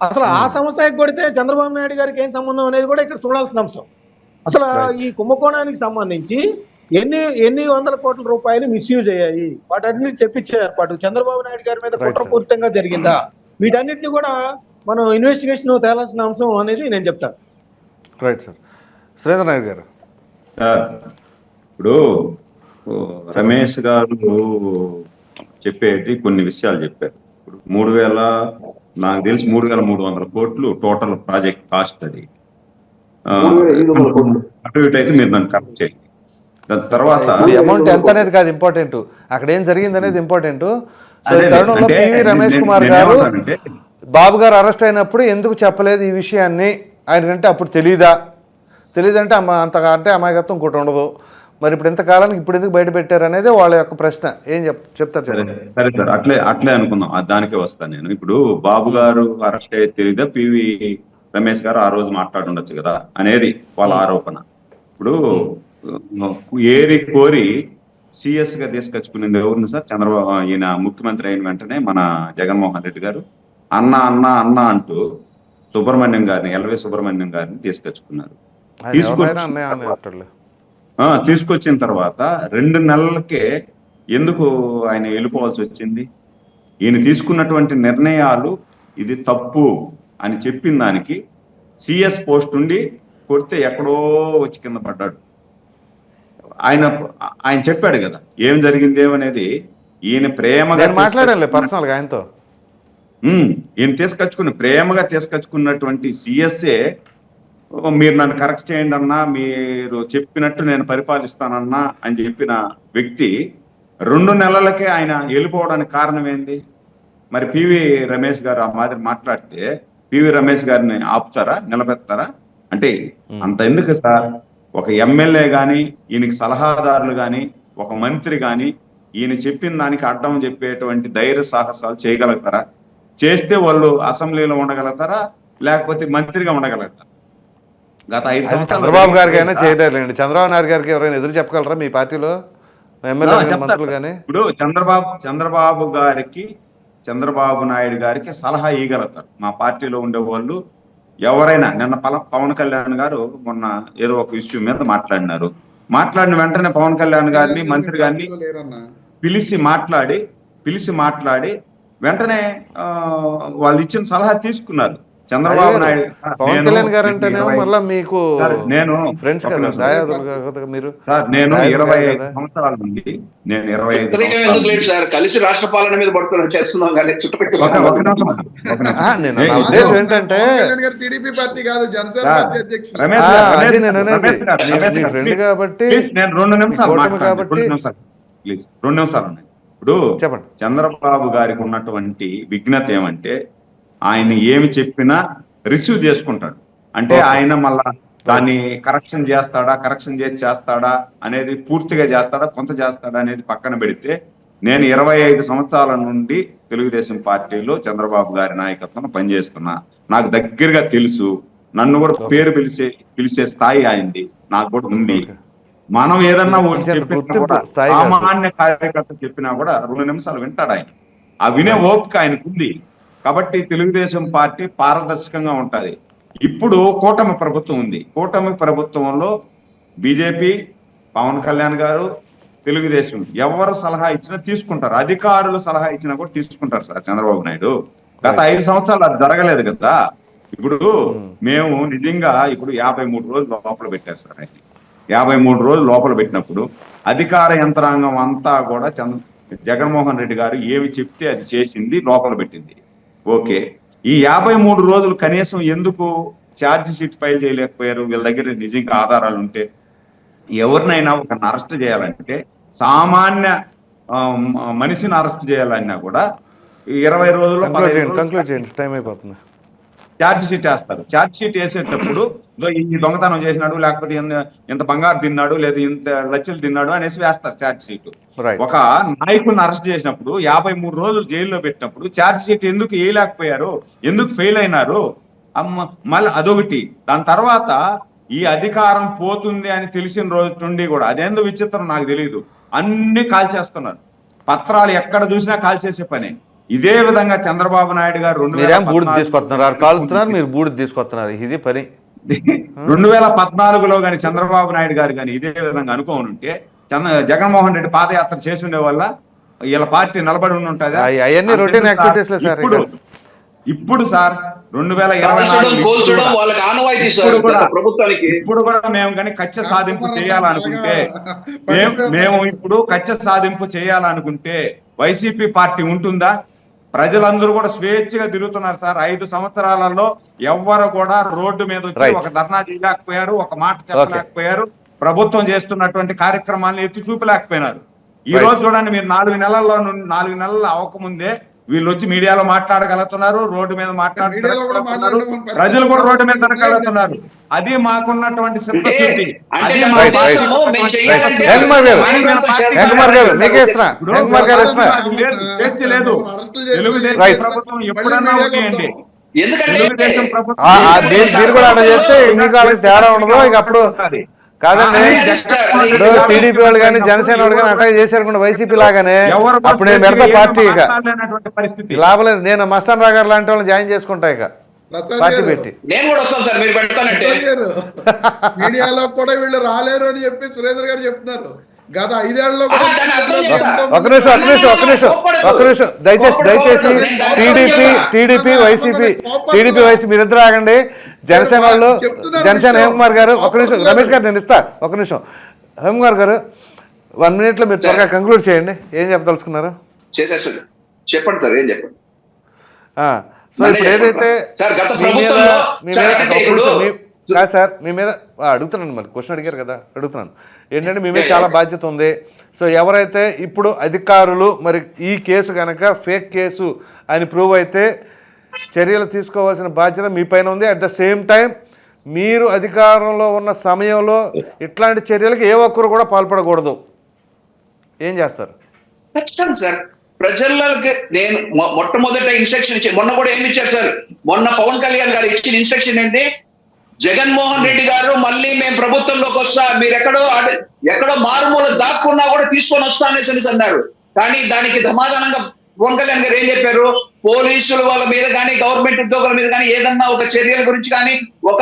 అసలు ఆ సంస్థ ఎగ్గొడితే చంద్రబాబు నాయుడు గారికి ఏం సంబంధం అనేది కూడా ఇక్కడ చూడాల్సిన అంశం. అసలు ఈ కుంభకోణానికి సంబంధించి ఎన్ని వందల కోట్ల రూపాయలు మిస్యూజ్ అయ్యాయి, వాటన్నిటి చెప్పించే ఏర్పాటు చంద్రబాబు నాయుడు గారి మీద కుట్రపూరితంగా జరిగిందా, వీటన్నిటిని కూడా మనం ఇన్వెస్టిగేషన్ తేలాల్సిన అంశం అనేది నేను చెప్తాను. Right sir. శ్రీధర్ నాయుడు గారు, ఇప్పుడు రమేష్ గారు చెప్పేది కొన్ని విషయాలు చెప్పారు. ఇప్పుడు 3,000 నాకు తెలిసి 3,300 కోట్లు టోటల్ ప్రాజెక్ట్ కాస్ట్. అది అటు ఇటు అయితే మీరు దాన్ని కరెక్ట్ చేయండి. దాని తర్వాత అమౌంట్ ఎంత అనేది కాదు ఇంపార్టెంట్, అక్కడ ఏం జరిగింది అనేది ఇంపార్టెంట్. తరుణంలో పివి రమేష్ కుమార్ గారు బాబు గారు అరెస్ట్ అయినప్పుడు ఎందుకు చెప్పలేదు ఈ విషయాన్ని, ఆయనకంటే అప్పుడు తెలియదంటే అంతగా అంటే అమాయకత్వం ఇంకోటి ఉండదు. మరి ఇప్పుడు ఇంతకాలానికి ఇప్పుడు ఎందుకు బయట పెట్టారు అనేది వాళ్ళ యొక్క ప్రశ్న. ఏం చెప్తారు? సరే సార్, అట్లే అనుకుందాం, దానికే వస్తాను నేను. ఇప్పుడు బాబు గారు అరెస్ట్ అయ్యే తెలియదా, పివి రమేష్ గారు ఆ రోజు మాట్లాడుండొచ్చు కదా అనేది వాళ్ళ ఆరోపణ. ఇప్పుడు ఏరి కోరి సిఎస్ గా తీసుకొచ్చుకునేది ఎవరిని సార్? చంద్రబాబు. ఈయన ముఖ్యమంత్రి అయిన వెంటనే మన జగన్మోహన్ రెడ్డి గారు అన్న అన్న అన్న అంటూ సుబ్రహ్మణ్యం గారిని, ఎల్వి సుబ్రహ్మణ్యం గారిని తీసుకొచ్చుకున్నారు. తీసుకొచ్చిన తర్వాత 2 నెలలకే ఎందుకు ఆయన వెళ్ళిపోవాల్సి వచ్చింది? ఈయన తీసుకున్నటువంటి నిర్ణయాలు ఇది తప్పు అని చెప్పిన దానికి సిఎస్ పోస్ట్ ఉండి కొడితే ఎక్కడో వచ్చి కింద పడ్డాడు. ఆయన చెప్పాడు కదా ఏం జరిగింది ఏమనేది. ఈయన ప్రేమగా మాట్లాడాలి పర్సనల్ గా ఆయనతో. ఈయన ప్రేమగా తీసుకొచ్చుకున్నటువంటి సిఎస్ఏ మీరు నన్ను కరెక్ట్ చేయండి అన్నా, మీరు చెప్పినట్టు నేను పరిపాలిస్తానన్నా అని చెప్పిన వ్యక్తి 2 నెలలకే ఆయన వెళ్ళిపోవడానికి కారణం ఏంది? మరి పివి రమేష్ గారు ఆ మాదిరి మాట్లాడితే పివి రమేష్ గారిని ఆపుతారా, నిలబెడతారా? అంటే అంత ఎందుకు సార్? ఒక ఎమ్మెల్యే గాని, ఈయనకి సలహాదారులు గాని, ఒక మంత్రి గాని ఈయన చెప్పిన దానికి అడ్డం చెప్పేటువంటి ధైర్య సాహసాలు చేయగలుగుతారా? చేస్తే వాళ్ళు అసెంబ్లీలో ఉండగలుగుతారా, లేకపోతే మంత్రిగా ఉండగలుగుతారా? గత 5 సంవత్సరాలు చంద్రబాబు గారికి అయినా చేయలేండి. చంద్రబాబు నాయుడు గారికి ఎవరైనా ఎదురు చెప్పగలరా మీ పార్టీలో ఎమ్మెల్యే మంత్రులు గానీ? ఇప్పుడు చంద్రబాబు నాయుడు గారికి సలహా ఇవ్వగలుగుతారు మా పార్టీలో ఉండే వాళ్ళు ఎవరైనా. నిన్న పవన్ కళ్యాణ్ గారు మొన్న ఏదో ఒక ఇష్యూ మీద మాట్లాడిన వెంటనే పవన్ కళ్యాణ్ గారిని, మంత్రి గారిని పిలిచి మాట్లాడి వెంటనే వాళ్ళు ఇచ్చిన సలహా తీసుకున్నారు. చంద్రబాబు నాయుడు, పవన్ కళ్యాణ్ గారు అంటేనేమో మళ్ళీ మీకు నేను ఫ్రెండ్స్ కదా మీరు. నేను 25 సంవత్సరాల నుండి కలిసి రాష్ట్ర పాలన మీద పడుతున్నారు చేస్తున్నాం కానీ నేను ఉద్దేశం ఏంటంటే టీడీపీ పార్టీ కాదు, జనసేన పార్టీ అధ్యక్షుడు ఫ్రెండ్ కాబట్టి. నేను 2 నిమిషాలు కాబట్టి 2 నిమిషాలు ఉన్నాయి. ఇప్పుడు చెప్పండి. చంద్రబాబు గారికి ఉన్నటువంటి విఘ్నత ఏమంటే ఆయన ఏమి చెప్పినా రిసీవ్ చేసుకుంటాడు. అంటే ఆయన మళ్ళా దాన్ని కరెక్షన్ చేస్తాడా అనేది, పూర్తిగా చేస్తాడా కొంత చేస్తాడా అనేది పక్కన పెడితే, నేను 25 సంవత్సరాల నుండి తెలుగుదేశం పార్టీలో చంద్రబాబు గారి నాయకత్వం పనిచేస్తున్నా, నాకు దగ్గరగా తెలుసు, నన్ను కూడా పేరు పిలిచే స్థాయి అయింది నాకు కూడా ఉంది. మనం ఏదన్నా ఒకటి చెప్పినా కూడా సామాన్య కార్యకర్త చెప్పినా కూడా 2 నిమిషాలు వింటాడు ఆయన. ఆ వినే ఓపిక ఆయనకు ఉంది. కాబట్టి తెలుగుదేశం పార్టీ పారదర్శకంగా ఉంటది. ఇప్పుడు కూటమి ప్రభుత్వం ఉంది. కూటమి ప్రభుత్వంలో బీజేపీ, పవన్ కళ్యాణ్ గారు, తెలుగుదేశం ఎవరు సలహా ఇచ్చినా తీసుకుంటారు. అధికారులు సలహా ఇచ్చినా కూడా తీసుకుంటారు సార్ చంద్రబాబు నాయుడు. గత 5 సంవత్సరాలు అది జరగలేదు కదా. ఇప్పుడు మేము నిజంగా ఇప్పుడు 53 రోజులు లోపల పెట్టారు సార్. 53 రోజులు లోపల పెట్టినప్పుడు అధికార యంత్రాంగం అంతా కూడా జగన్మోహన్ రెడ్డి గారు ఏమి చెప్తే అది చేసింది, లోపల పెట్టింది. ఓకే, ఈ 53 రోజులు కనీసం ఎందుకు ఛార్జ్ షీట్ ఫైల్ చేయలేకపోయారు? వీళ్ళ దగ్గర నిజంగా ఆధారాలు ఉంటే ఎవరినైనా ఒక అరెస్ట్ చేయాలంటే, సామాన్య మనిషిని అరెస్ట్ చేయాలన్నా కూడా 20 రోజుల్లో టైం అయిపోతుంది. ఛార్జ్ షీట్ వేస్తారు. ఛార్జ్ షీట్ వేసేటప్పుడు ఈ దొంగతనం చేసినాడు, లేకపోతే ఇంత బంగారు తిన్నాడు, లేదా ఇంత లక్షలు తిన్నాడు అనేసి వేస్తారు ఛార్జ్ షీట్. ఒక నాయకుడిని అరెస్ట్ చేసినప్పుడు 53 రోజులు జైల్లో పెట్టినప్పుడు ఛార్జ్ షీట్ ఎందుకు వేయలేకపోయారు? ఎందుకు ఫెయిల్ అయినారు? మళ్ళీ అదొకటి. దాని తర్వాత ఈ అధికారం పోతుంది అని తెలిసిన రోజు నుండి కూడా అదేందో విచిత్రం నాకు తెలియదు, అన్ని కాల్చేస్తున్నారు. పత్రాలు ఎక్కడ చూసినా కాల్చేసే పని. ఇదే విధంగా చంద్రబాబు నాయుడు గారు 2014లో కానీ చంద్రబాబు నాయుడు గారు కానీ ఇదే విధంగా అనుకోని ఉంటే జగన్మోహన్ రెడ్డి పాదయాత్ర చేసి ఉండే వల్ల వీళ్ళ పార్టీ నిలబడి ఉంటుందా? ఇప్పుడు సార్ 2024 ఇప్పుడు కూడా మేము కానీ కక్ష సాధింపు చేయాలనుకుంటే వైసీపీ పార్టీ ఉంటుందా? ప్రజలందరూ కూడా స్వేచ్ఛగా తిరుగుతున్నారు సార్. 5 సంవత్సరాలలో ఎవ్వరు కూడా రోడ్డు మీద వచ్చి ఒక ధర్నా చేయలేకపోయారు, ఒక మాట చెప్పలేకపోయారు, ప్రభుత్వం చేస్తున్నటువంటి కార్యక్రమాలను ఎత్తి చూపలేకపోయినారు. ఈ రోజు చూడండి, మీరు 4 నెలలు అవ్వకముందే వీళ్ళు వచ్చి మీడియాలో మాట్లాడగలుగుతున్నారు, రోడ్డు మీద మాట్లాడగలుగుతున్నారు, ప్రజలు కూడా రోడ్డు మీద తిరగలుగుతున్నారు. అది మాకున్నటువంటి సిద్ధశుద్ధి. లేదు. తెలుగుదేశం ప్రభుత్వం ఎప్పుడన్నా ఉన్నాయండి. తెలుగుదేశం కాదండి, టీడీపీ వాళ్ళు కానీ జనసేన వాళ్ళు కానీ అటాక్ చేశారు వైసీపీ లాగానే. అప్పుడు నేను పెడతా పార్టీ, ఇక లాభం లేదు. నేను మస్తాన్ రావు గారు లాంటి వాళ్ళని జాయిన్ చేసుకుంటా ఇక పార్టీ పెట్టి. మీడియాలో కూడా వీళ్ళు రాలేరు అని చెప్పి సురేంద్ర గారు చెప్తున్నారు. గత 5 ఏళ్లలో ఒక నిమిషం దయచేసి టీడీపీ వైసీపీ మీరిద్దరు ఆగండి. జనసేన వాళ్ళు, జనసేన హేమకుమార్ గారు, ఒక నిమిషం. రమేష్ గారు నేను ఇస్తా, ఒక నిమిషం. హేమకుమార్ గారు 1 minute లో మీరు త్వరగా కంక్లూడ్ చేయండి. ఏం చెప్పదలుచుకున్నారు? చెప్పండి సార్, ఏం చెప్పండి. సో ఇప్పుడు ఏదైతే సార్ మీ మీద అడుగుతున్నాను, మరి క్వశ్చన్ అడిగారు కదా, అడుగుతున్నాను ఏంటంటే మీ మీద చాలా బాధ్యత ఉంది. సో ఎవరైతే ఇప్పుడు అధికారులు మరి ఈ కేసు కనుక ఫేక్ కేసు అని ప్రూవ్ అయితే చర్యలు తీసుకోవాల్సిన బాధ్యత మీ పైన ఉంది. అట్ ద సేమ్ టైం మీరు అధికారంలో ఉన్న సమయంలో ఇట్లాంటి చర్యలకు ఏ ఒక్కరు కూడా పాల్పడకూడదు. ఏం చేస్తారు? ఖచ్చితంగా సార్, ప్రజలకి నేను మొట్టమొదట ఇన్స్ట్రక్షన్ ఇచ్చి, మొన్న కూడా ఏమి ఇచ్చారు సార్, మొన్న పవన్ కళ్యాణ్ గారు ఇచ్చిన ఇన్స్ట్రక్షన్ ఏంటి, జగన్మోహన్ రెడ్డి గారు మళ్ళీ మేము ప్రభుత్వంలోకి వస్తా, మీరు ఎక్కడో మారుమూల దాక్కున్నా కూడా తీసుకొని వస్తా అనేసి అన్నారు. కానీ దానికి సమాధానంగా పవన్ కళ్యాణ్ గారు ఏం చెప్పారు, పోలీసుల వాళ్ళ మీద కానీ గవర్నమెంట్ ఉద్యోగుల మీద కానీ ఏదన్నా ఒక చర్యల గురించి కానీ ఒక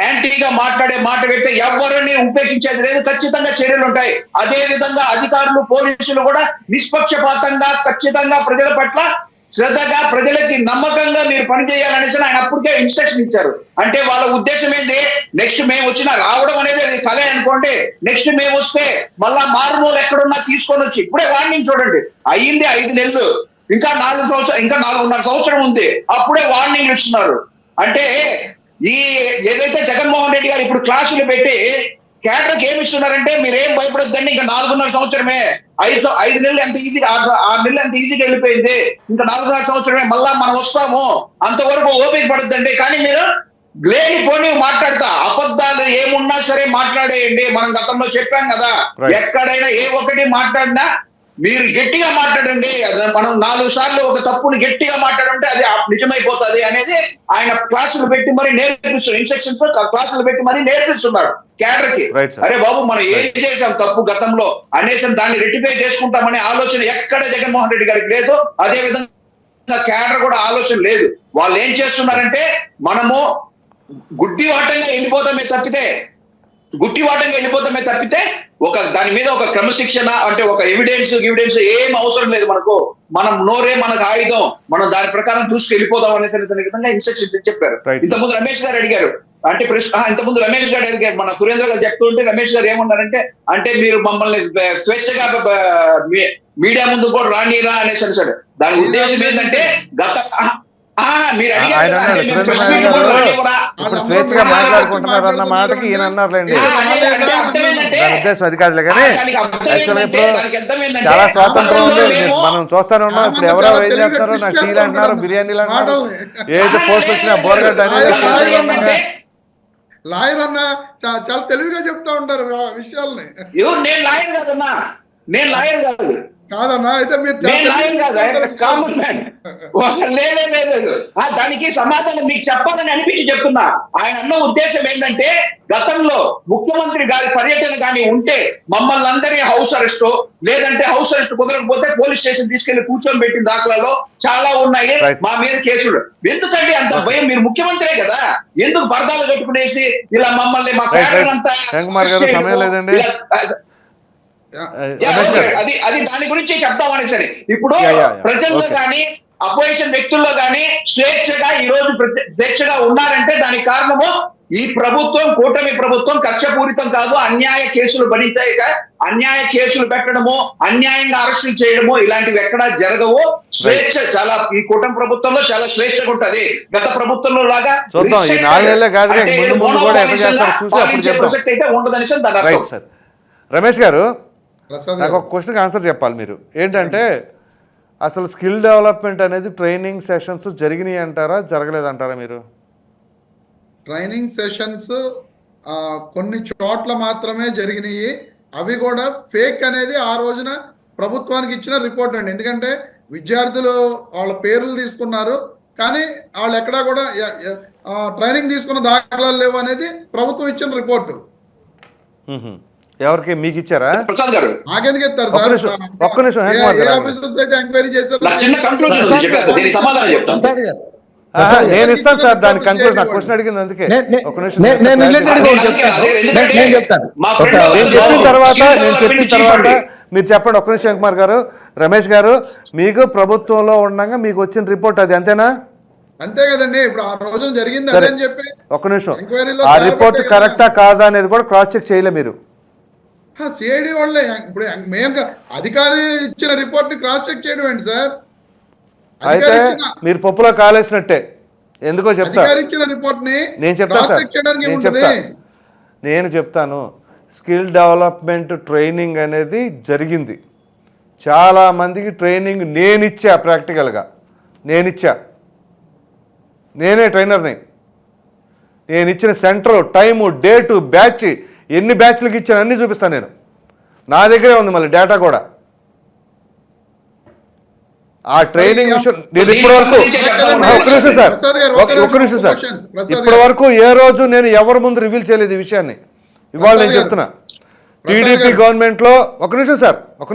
యాంటీగా మాట్లాడే మాట పెడితే ఎవరిని ఉపేక్షించేది లేదు, ఖచ్చితంగా చర్యలు ఉంటాయి. అదే విధంగా అధికారులు, పోలీసులు కూడా నిష్పక్షపాతంగా ఖచ్చితంగా ప్రజల పట్ల శ్రద్ధగా, ప్రజలకి నమ్మకంగా మీరు పనిచేయాలనేసి ఆయన అప్పటికే ఇన్స్ట్రక్షన్ ఇచ్చారు. అంటే వాళ్ళ ఉద్దేశం ఏంటి, నెక్స్ట్ మేము వచ్చిన రావడం అనేది కలే అనుకోండి, నెక్స్ట్ మేము వస్తే మళ్ళా మారుమూలు ఎక్కడున్నా తీసుకొని వచ్చి, ఇప్పుడే వార్నింగ్ చూడండి, అయ్యింది 5 నెలలు, ఇంకా 4 సంవత్సరం, ఇంకా 4.5 సంవత్సరం ఉంది, అప్పుడే వార్నింగ్ ఇస్తున్నారు. అంటే ఈ ఏదైతే జగన్మోహన్ రెడ్డి గారు ఇప్పుడు క్లాసులు పెట్టి కేటర్కి ఏమి ఇస్తున్నారంటే, మీరేం భయపడొద్దండి, ఇంకా 4.5 సంవత్సరమే, 5 నెలలు ఎంత ఈజీగా, 6 నెలలు ఎంత ఈజీగా వెళ్ళిపోయింది, ఇంకా 4.5 సంవత్సరమే, మళ్ళా మనం వస్తాము, అంతవరకు ఓపిక పడద్దండి. కానీ మీరు లేనిపోని మాట్లాడతా, అబద్ధాలు ఏమున్నా సరే మాట్లాడేయండి. మనం గతంలో చెప్పాం కదా, ఎక్కడైనా ఏ ఒక్కటి మాట్లాడినా మీరు గట్టిగా మాట్లాడండి, మనం 4 సార్లు ఒక తప్పుని గట్టిగా మాట్లాడుంటే అది నిజమైపోతుంది అనేది ఆయన క్లాసులు పెట్టి మరి నేర్పిస్తున్నారు, ఇన్స్ట్రక్షన్స్ క్లాసులు పెట్టి మరి నేర్పిస్తున్నాడు క్యాడర్ కి. Right, sir. అరే బాబు మనం ఏం చేసాం తప్పు గతంలో అనేసి దాన్ని రెక్టిఫై చేసుకుంటామనే ఆలోచన ఎక్కడ జగన్మోహన్ రెడ్డి గారికి లేదు. అదే విధంగా క్యాడర్ కూడా ఆలోచన లేదు. వాళ్ళు ఏం చేస్తున్నారంటే మనము గుడ్డివాటంగా వెళ్ళిపోతామే తప్పితే ఒక దాని మీద ఒక క్రమశిక్షణ అంటే ఒక ఎవిడెన్స్ ఏం అవసరం లేదు మనకు. మనం నోరే మనకు ఆయుధం, మనం దాని ప్రకారం చూసుకెళ్ళిపోదాం అనే విధంగా ఇన్స్ట్రక్షన్ చెప్పారు. Right. ఇంతకుముందు రమేష్ గారు అడిగారు ఇంతకుముందు రమేష్ గారు అడిగారు, మన సురేంద్ర గారు చెప్తుంటే రమేష్ గారు ఏమన్నారంటే అంటే మీరు మమ్మల్ని స్వేచ్ఛగా మీడియా ముందు కూడా రానిరా అనేసి అన్నాడు. దాని ఉద్దేశం ఏంటంటే మీరు ఆయన అన్నాడు సురేంద్ర గారు ఇప్పుడు స్వేచ్ఛగా మాట్లాడుకుంటున్నారు అన్న మాటకి ఈయన అన్నారులేండి. దాని ఉద్దేశం అది కాదులే కానీ యాక్చువల్గా ఇప్పుడు చాలా స్వాతంత్రం ఉంది, మనం చూస్తానే ఉన్నాం. ఇప్పుడు ఎవరో ఏం చేస్తారో నాకు టీలు అంటున్నారు, బిర్యానీలు అంటున్నారు, ఏదైతే పోస్ట్ వచ్చినా బోర్గడ్డ అనేది లాయర్ అన్న చాలా తెలివిగా చెప్తా ఉంటారు విషయాల్ని. నేను లాయర్ కాదు కాదన్నా, అయితే మీరు కామన్ మ్యాన్. లేదు దానికి సమాధానం మీకు చెప్పాలని అనిపించి చెప్తున్నా. ఆయన అన్న ఉద్దేశం ఏంటంటే గతంలో ముఖ్యమంత్రి గారి పర్యటన కానీ ఉంటే మమ్మల్ని అందరి హౌస్ అరెస్ట్ లేదంటే హౌస్ అరెస్ట్ కుదరకపోతే పోలీస్ స్టేషన్ తీసుకెళ్లి కూర్చొని పెట్టిన దాఖలాలు చాలా ఉన్నాయి. మా మీద కేసులు ఎందుకండి అంత భయం? మీరు ముఖ్యమంత్రే కదా, ఎందుకు పరదాలు కట్టుకునేసి ఇలా మమ్మల్ని మా అంతా సమయం లేదండి. అది దాని గురించి చెప్తామని సరే. ఇప్పుడు ప్రజల్లో కానీ అపోజిషన్ వ్యక్తుల్లో కానీ స్వేచ్ఛగా ఈ రోజు స్వేచ్ఛగా ఉన్నారంటే దానికి కారణము ఈ ప్రభుత్వం, కూటమి ప్రభుత్వం కక్షపూరితం కాదు, అన్యాయ కేసులు భరించాక అన్యాయ కేసులు పెట్టడము, అన్యాయంగా అరెస్టులు చేయడము ఇలాంటివి ఎక్కడా జరగవు. స్వేచ్ఛ చాలా ఈ కూటమి ప్రభుత్వంలో చాలా స్వేచ్ఛగా ఉంటది. గత ప్రభుత్వంలో లాగా ప్రసక్తి అయితే ఉండదనేసి దాని అర్థం. రమేష్ గారు నాకు ఒక క్వశ్చన్కి ఆన్సర్ చెప్పాలి మీరు. ఏంటంటే అసలు స్కిల్ డెవలప్మెంట్ అనేది ట్రైనింగ్ సెషన్స్ జరిగినాయి అంటారా, జరగలేదంటారా మీరు? ట్రైనింగ్ సెషన్స్ కొన్ని చోట్ల మాత్రమే జరిగినాయి. అవి కూడా ఫేక్ అనేది ఆ రోజున ప్రభుత్వానికి ఇచ్చిన రిపోర్ట్ అండి. ఎందుకంటే విద్యార్థులు వాళ్ళ పేర్లు తీసుకున్నారు కానీ వాళ్ళు ఎక్కడా కూడా ట్రైనింగ్ తీసుకున్న దాఖలాలు లేవు అనేది ప్రభుత్వం ఇచ్చిన రిపోర్టు. ఎవరికి మీకు ఇచ్చారా? ప్రసాద్ గారు నాకెందుకు ఇస్తారు సార్? ఒక్క నిమిషం ఎంక్వైరీ చేశారు. నేను ఇస్తాను సార్ దాని కన్క్లూజన్. నాకు క్వశ్చన్ అడిగింది అందుకే ఒక నిమిషం. నేను చెప్పిన తర్వాత మీరు చెప్పండి. ఒక్క నిమిషం కుమార్ గారు. రమేష్ గారు, మీకు ప్రభుత్వంలో ఉండగా మీకు వచ్చిన రిపోర్ట్ అది అంతేనా? అంతే కదండి. ఇప్పుడు ఆ రోజున జరిగింది అదే అని చెప్పి ఒక్క నిమిషం. ఆ రిపోర్ట్ కరెక్టా కాదా అనేది కూడా క్రాస్ చెక్ చేయలే మీరు? సిఐడి వాళ్ళే. ఇప్పుడు మేము అధికారి ఇచ్చిన రిపోర్ట్ ని క్రాస్ చెక్ చేయడం ఏంటి సార్? అయితే మీరు పప్పులో కాలేసినట్టే. ఎందుకో చెప్తా. ఇచ్చిన రిపోర్ట్ ని నేను చెప్తాను సార్, నేను చెప్తాను. స్కిల్ డెవలప్మెంట్ ట్రైనింగ్ అనేది జరిగింది. చాలా మందికి ట్రైనింగ్ నేనిచ్చా, ప్రాక్టికల్గా నేనే ట్రైనర్ని. నేను ఇచ్చిన సెంటర్, టైము, డేటు, బ్యాచ్, ఎన్ని బ్యాచ్లకు ఇచ్చాను అన్నీ చూపిస్తాను నేను. నా దగ్గరే ఉంది మళ్ళీ డేటా కూడా. ఆ ట్రైనింగ్ విషయం నేను ఇప్పటి వరకు ఒక్క నిమిషం సార్ ఇప్పటి వరకు ఏ రోజు నేను ఎవరి ముందు రివీల్ చేయలేదు ఈ విషయాన్ని. ఇవాళ నేను చెప్తున్నా. టీడీపీ గవర్నమెంట్లో ఒక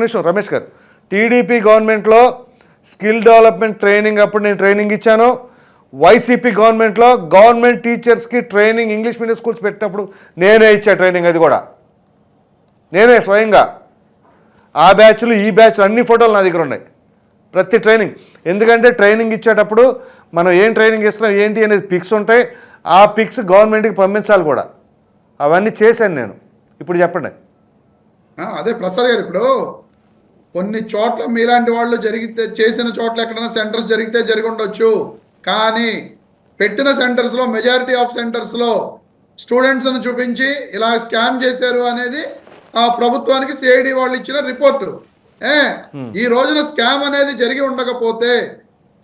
నిమిషం రమేష్ గారు, టీడీపీ గవర్నమెంట్లో స్కిల్ డెవలప్మెంట్ ట్రైనింగ్ అప్పుడు నేను ట్రైనింగ్ ఇచ్చాను. వైసీపీ గవర్నమెంట్లో గవర్నమెంట్ టీచర్స్కి ట్రైనింగ్ ఇంగ్లీష్ మీడియం స్కూల్స్ పెట్టినప్పుడు నేనే ఇచ్చా ట్రైనింగ్. అది కూడా నేనే స్వయంగా. ఆ బ్యాచ్లు ఈ బ్యాచ్లు అన్ని ఫోటోలు నా దగ్గర ఉన్నాయి, ప్రతి ట్రైనింగ్. ఎందుకంటే ట్రైనింగ్ ఇచ్చేటప్పుడు మనం ఏం ట్రైనింగ్ ఇస్తున్నాం ఏంటి అనేది పిక్స్ ఉంటాయి. ఆ పిక్స్ గవర్నమెంట్కి పంపించాలి కూడా. అవన్నీ చేశాను నేను. ఇప్పుడు చెప్పండి. అదే ప్రసాద్ గారు, ఇప్పుడు కొన్ని చోట్ల మీలాంటి వాళ్ళు చేసిన చోట్ల ఎక్కడైనా సెంటర్స్ జరిగితే జరిగి ఉండొచ్చు. కానీ పెట్టిన సెంటర్స్లో మెజారిటీ ఆఫ్ సెంటర్స్లో స్టూడెంట్స్ని చూపించి ఇలా స్కామ్ చేశారు అనేది ఆ ప్రభుత్వానికి సిఐడి వాళ్ళు ఇచ్చిన రిపోర్టు. ఈ రోజున స్కామ్ అనేది జరిగి ఉండకపోతే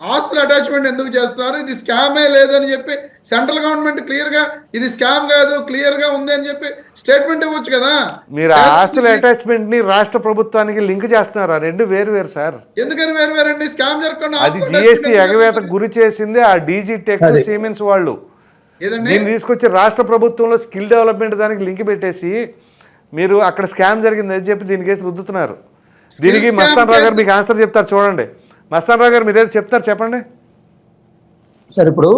ఆస్తుల అటాచ్మెంట్ ఎందుకు చేస్తున్నారు? ఇది స్కామే లేదని చెప్పి సెంట్రల్ గవర్నమెంట్ క్లియర్ గా ఇది స్కామ్ కాదు, క్లియర్ గా ఉంది అని చెప్పి స్టేట్మెంట్ ఇవ్వచ్చు కదా. మీరు ఆ ఆస్తుల అటాచ్మెంట్ ని రాష్ట్ర ప్రభుత్వానికి లింక్ చేస్తున్నారు. ఆ రెండు వేరు వేరు సార్. ఎందుకని వేరు వేరండి? స్కామ్ జరగకుండా అది జిఎస్టీ ఎగవేతకు గురి చేసింది ఆ డీజీ టెక్ సిమెన్స్ వాళ్ళు. ఏదండి? దీన్ని తీసుకొచ్చి రాష్ట్ర ప్రభుత్వంలో స్కిల్ డెవలప్మెంట్ దానికి లింక్ పెట్టేసి మీరు అక్కడ స్కామ్ జరిగింది అని చెప్పి దీనికి వేసి రుద్దుతున్నారు. దీనికి మస్తాన్ రావు గారు మీకు ఆన్సర్ చెప్తారు, చూడండి. మస్తాన్ రావు గారు మీరేదో చెప్తారు, చెప్పండి సార్. ఇప్పుడు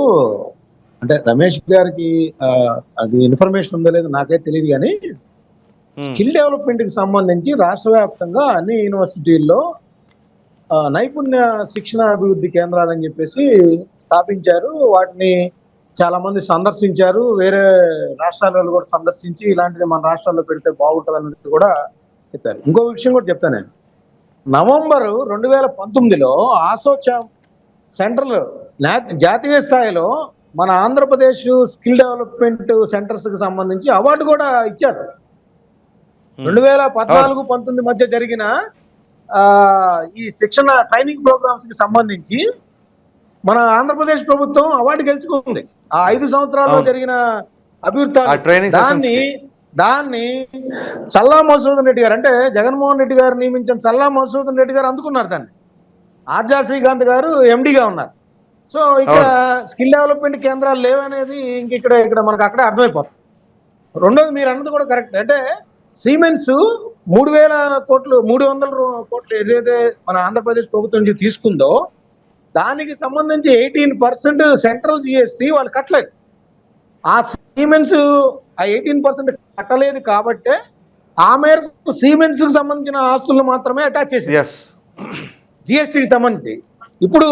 అంటే రమేష్ గారికి అది ఇన్ఫర్మేషన్ ఉందో లేదో నాకైతే తెలియదు, కానీ స్కిల్ డెవలప్మెంట్ కి సంబంధించి రాష్ట్ర వ్యాప్తంగా అన్ని యూనివర్సిటీల్లో నైపుణ్య శిక్షణ అభివృద్ధి కేంద్రాలని చెప్పేసి స్థాపించారు. వాటిని చాలా మంది సందర్శించారు, వేరే రాష్ట్రాలలో కూడా సందర్శించి ఇలాంటిది మన రాష్ట్రాల్లో పెడితే బాగుంటుంది అన్నది కూడా చెప్పారు. ఇంకో విషయం కూడా చెప్తాను నేను. నవంబర్ 2019లో ఆసోచామ్ సెంట్రల్ జాతీయ స్థాయిలో మన ఆంధ్రప్రదేశ్ స్కిల్ డెవలప్మెంట్ సెంటర్స్ కి సంబంధించి అవార్డు కూడా ఇచ్చారు. 2014-19 మధ్య జరిగిన ఈ శిక్షణ ట్రైనింగ్ ప్రోగ్రామ్స్ కి సంబంధించి మన ఆంధ్రప్రదేశ్ ప్రభుత్వం అవార్డు గెలుచుకుంది. ఆ 5 సంవత్సరాల్లో జరిగిన అభివృద్ధి దాన్ని చల్లా మధుసూదన్ రెడ్డి గారు, అంటే జగన్మోహన్ రెడ్డి గారు నియమించిన చల్లా మధుసూదన్ రెడ్డి గారు అందుకున్నారు. దాన్ని ఆర్జా శ్రీకాంత్ గారు ఎండిగా ఉన్నారు. సో ఇక్కడ స్కిల్ డెవలప్మెంట్ కేంద్రాలు లేవనేది ఇక్కడ మనకు అక్కడే అర్థమైపోతుంది. రెండోది మీరు అన్నది కూడా కరెక్ట్. అంటే సిమెన్స్ 300 కోట్లు ఏదైతే మన ఆంధ్రప్రదేశ్ ప్రభుత్వం నుంచి తీసుకుందో దానికి సంబంధించి 18% సెంట్రల్ జిఎస్టీ వాళ్ళు కట్టలేదు. ఆ సిమెన్స్ ఆ 18% కట్టలేదు కాబట్టే ఆ మేరకు సిమెన్స్ కి సంబంధించిన ఆస్తులను మాత్రమే అటాచ్ చేసింది జిఎస్టీకి సంబంధించి. ఇప్పుడు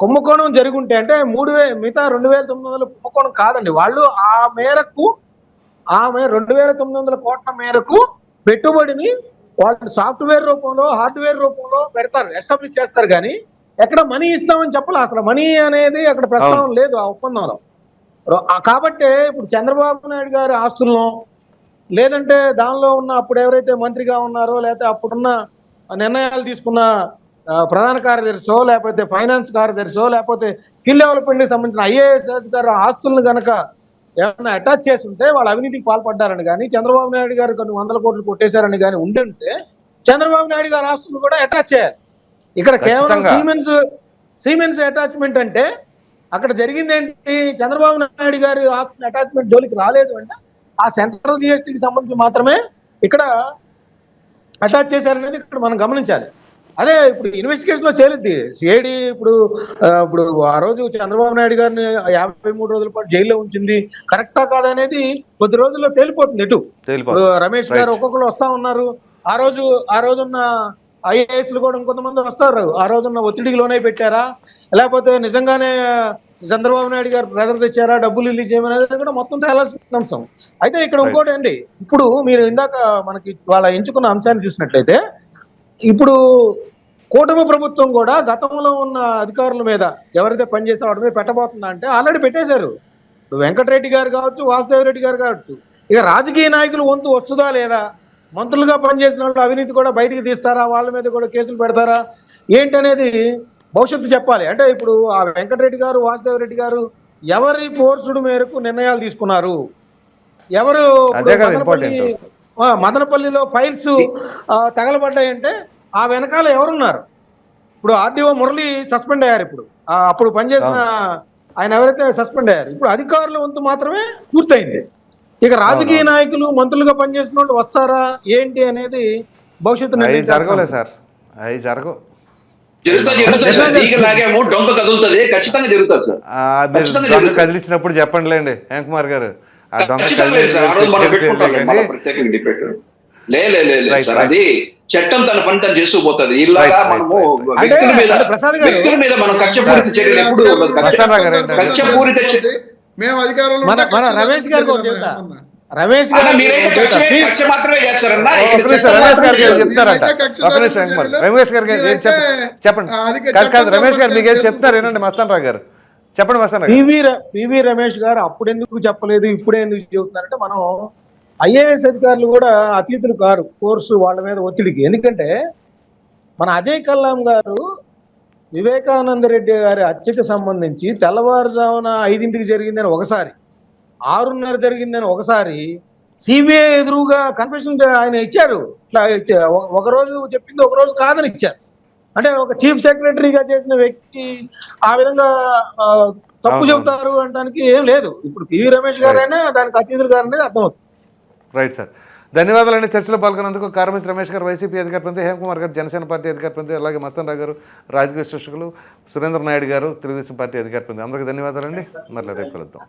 కుంభకోణం జరుగుంటే అంటే మిగతా 2,900 కుంభకోణం కాదండి. వాళ్ళు ఆ మేరకు 2,900 కోట్ల మేరకు పెట్టుబడిని వాళ్ళు సాఫ్ట్వేర్ రూపంలో హార్డ్వేర్ రూపంలో పెడతారు, ఎస్టాబ్లిష్ చేస్తారు. కానీ ఎక్కడ మనీ ఇస్తామని చెప్పాలి. అసలు మనీ అనేది అక్కడ ప్రస్తావన లేదు ఆ ఒప్పందంలో. కాబట్టే ఇప్పుడు చంద్రబాబు నాయుడు గారి ఆస్తులను లేదంటే దానిలో ఉన్న అప్పుడు ఎవరైతే మంత్రిగా ఉన్నారో లేకపోతే అప్పుడున్న నిర్ణయాలు తీసుకున్న ప్రధాన కార్యదర్శో లేకపోతే ఫైనాన్స్ కార్యదర్శో లేకపోతే స్కిల్ డెవలప్మెంట్ కి సంబంధించిన ఐఏఎస్ అధికారుల ఆస్తులను కనుక ఏమైనా అటాచ్ చేసి ఉంటే వాళ్ళు అవినీతికి పాల్పడ్డారని కానీ చంద్రబాబు నాయుడు గారు కొన్ని 100 కోట్లు కొట్టేశారని కానీ ఉండుంటే చంద్రబాబు నాయుడు గారి ఆస్తులను కూడా అటాచ్ చేయాలి. ఇక్కడ కేవలం సిమెన్స్ అటాచ్మెంట్ అంటే అక్కడ జరిగింది ఏంటి? చంద్రబాబు నాయుడు గారి ఆస్తుల అటాచ్మెంట్ జోలికి రాలేదు అంటే ఆ సెంట్రల్ జిఎస్టీకి సంబంధించి మాత్రమే ఇక్కడ అటాచ్ చేశారనేది ఇక్కడ మనం గమనించాలి. అదే ఇప్పుడు ఇన్వెస్టిగేషన్ లో చేరిద్ది సిఐడి. ఇప్పుడు ఆ రోజు చంద్రబాబు నాయుడు గారిని 53 రోజుల పాటు జైల్లో ఉంచింది కరెక్టా కాదా అనేది కొద్ది రోజుల్లో తేలిపోతుంది. ఇప్పుడు రమేష్ గారు ఒక్కొక్కరు వస్తా ఉన్నారు. ఆ రోజున్న ఐఏఎస్లు కూడా ఇంకొంతమంది వస్తారు. ఆ రోజున్న ఒత్తిడికి లోనే పెట్టారా లేకపోతే నిజంగానే చంద్రబాబు నాయుడు గారు బ్రదర్ తెచ్చారా, డబ్బులు రిలీజ్ చేయమనేది కూడా మొత్తం తేలాల్సిన అంశం. అయితే ఇక్కడ ఇంకోటి అండి, ఇప్పుడు మీరు ఇందాక మనకి వాళ్ళ ఎంచుకున్న అంశాన్ని చూసినట్లయితే ఇప్పుడు కూటమి ప్రభుత్వం కూడా గతంలో ఉన్న అధికారుల మీద ఎవరైతే పనిచేస్తారో వాటి మీద పెట్టబోతుందా అంటే ఆల్రెడీ పెట్టేశారు. ఇప్పుడు వెంకటరెడ్డి గారు కావచ్చు, వాసుదేవరెడ్డి గారు కావచ్చు. ఇక రాజకీయ నాయకులు వంతు వస్తుందా లేదా, మంత్రులుగా పనిచేసిన వాళ్ళు అవినీతి కూడా బయటికి తీస్తారా, వాళ్ళ మీద కూడా కేసులు పెడతారా ఏంటనేది భవిష్యత్తు చెప్పాలి. అంటే ఇప్పుడు ఆ వెంకటరెడ్డి గారు, వాసుదేవరెడ్డి గారు ఎవరి ఫోర్సుడు మేరకు నిర్ణయాలు తీసుకున్నారు, ఎవరు మదనపల్లిలో ఫైల్స్ తగలబడ్డాయంటే ఆ వెనకాల ఎవరున్నారు? ఇప్పుడు ఆర్డీఓ మురళి సస్పెండ్ అయ్యారు. ఇప్పుడు అప్పుడు పనిచేసిన ఆయన ఎవరైతే సస్పెండ్ అయ్యారు, ఇప్పుడు అధికారుల వంతు మాత్రమే పూర్తయింది. ఇక రాజకీయ నాయకులు మంత్రులుగా పనిచేసిన వాళ్ళు వస్తారా ఏంటి అనేది భవిష్యత్తు జరగలేదు సార్. అవి జరగవు. కదిలించినప్పుడు చెప్పండిలేండి కుమార్ గారు. అది చట్టం తన పని తను చేసుకుపోతుంది. ఇలాగా మనము వ్యక్తుల మీద మనం కక్షపూరిత చర్యలు ఎప్పుడు కక్షపూరిత మేము అధికారంలో రమేష్ గారు రమేష్ కక్ష మాత్రమే చేస్తారన్నా. రమేష్ గారు చెప్పండి. రమేష్ గారు మీకు చెప్తారు ఏనండి మస్తాన్ రావు గారు చెప్పండి. మస్తాన్ పివి రమేష్ గారు అప్పుడు ఎందుకు చెప్పలేదు ఇప్పుడే ఎందుకు చెబుతున్నారంటే మనం ఐఏఎస్ అధికారులు కూడా అతిథులు కారు కోర్సు వాళ్ళ మీద ఒత్తిడికి. ఎందుకంటే మన అజయ్ కల్లాం గారు వివేకానంద రెడ్డి గారి హత్యకి సంబంధించి తెల్లవారుజామున 5ంటికి జరిగిందని ఒకసారి, 6:30 జరిగిందని ఒకసారి, సిబిఐ ఎదురుగా కన్ఫెషన్ ఆయన ఇచ్చారు. ఇట్లా ఒక రోజు చెప్పింది ఒక రోజు కాదని ఇచ్చారు. అంటే ఒక చీఫ్ సెక్రటరీగా చేసిన వ్యక్తి ఆ విధంగా తప్పు అవును. చెబుతారు అనడానికి ఏం లేదు. ఇప్పుడు పివి రమేష్ గారైనా దానికి అతీతులు గారు అనేది అర్థమవుతుంది. రైట్ సార్, ధన్యవాదాలండి. చర్చలో పాల్గొన్నందుకు కారుమంచి రమేష్ గారు వైసీపీ అధికార ప్రతినిధి, హేమకుమార్ గారు జనసేన పార్టీ అధికార ప్రతినిధి, అలాగే మస్తాన్ రావు గారు రాజకీయ విశ్లేషకులు, సురేంద్ర నాయుడు గారు తెలుగుదేశం పార్టీ అధికార ప్రతినిధి. అందరికీ ధన్యవాదాలండి. మరలా రేపు కలుద్దాం.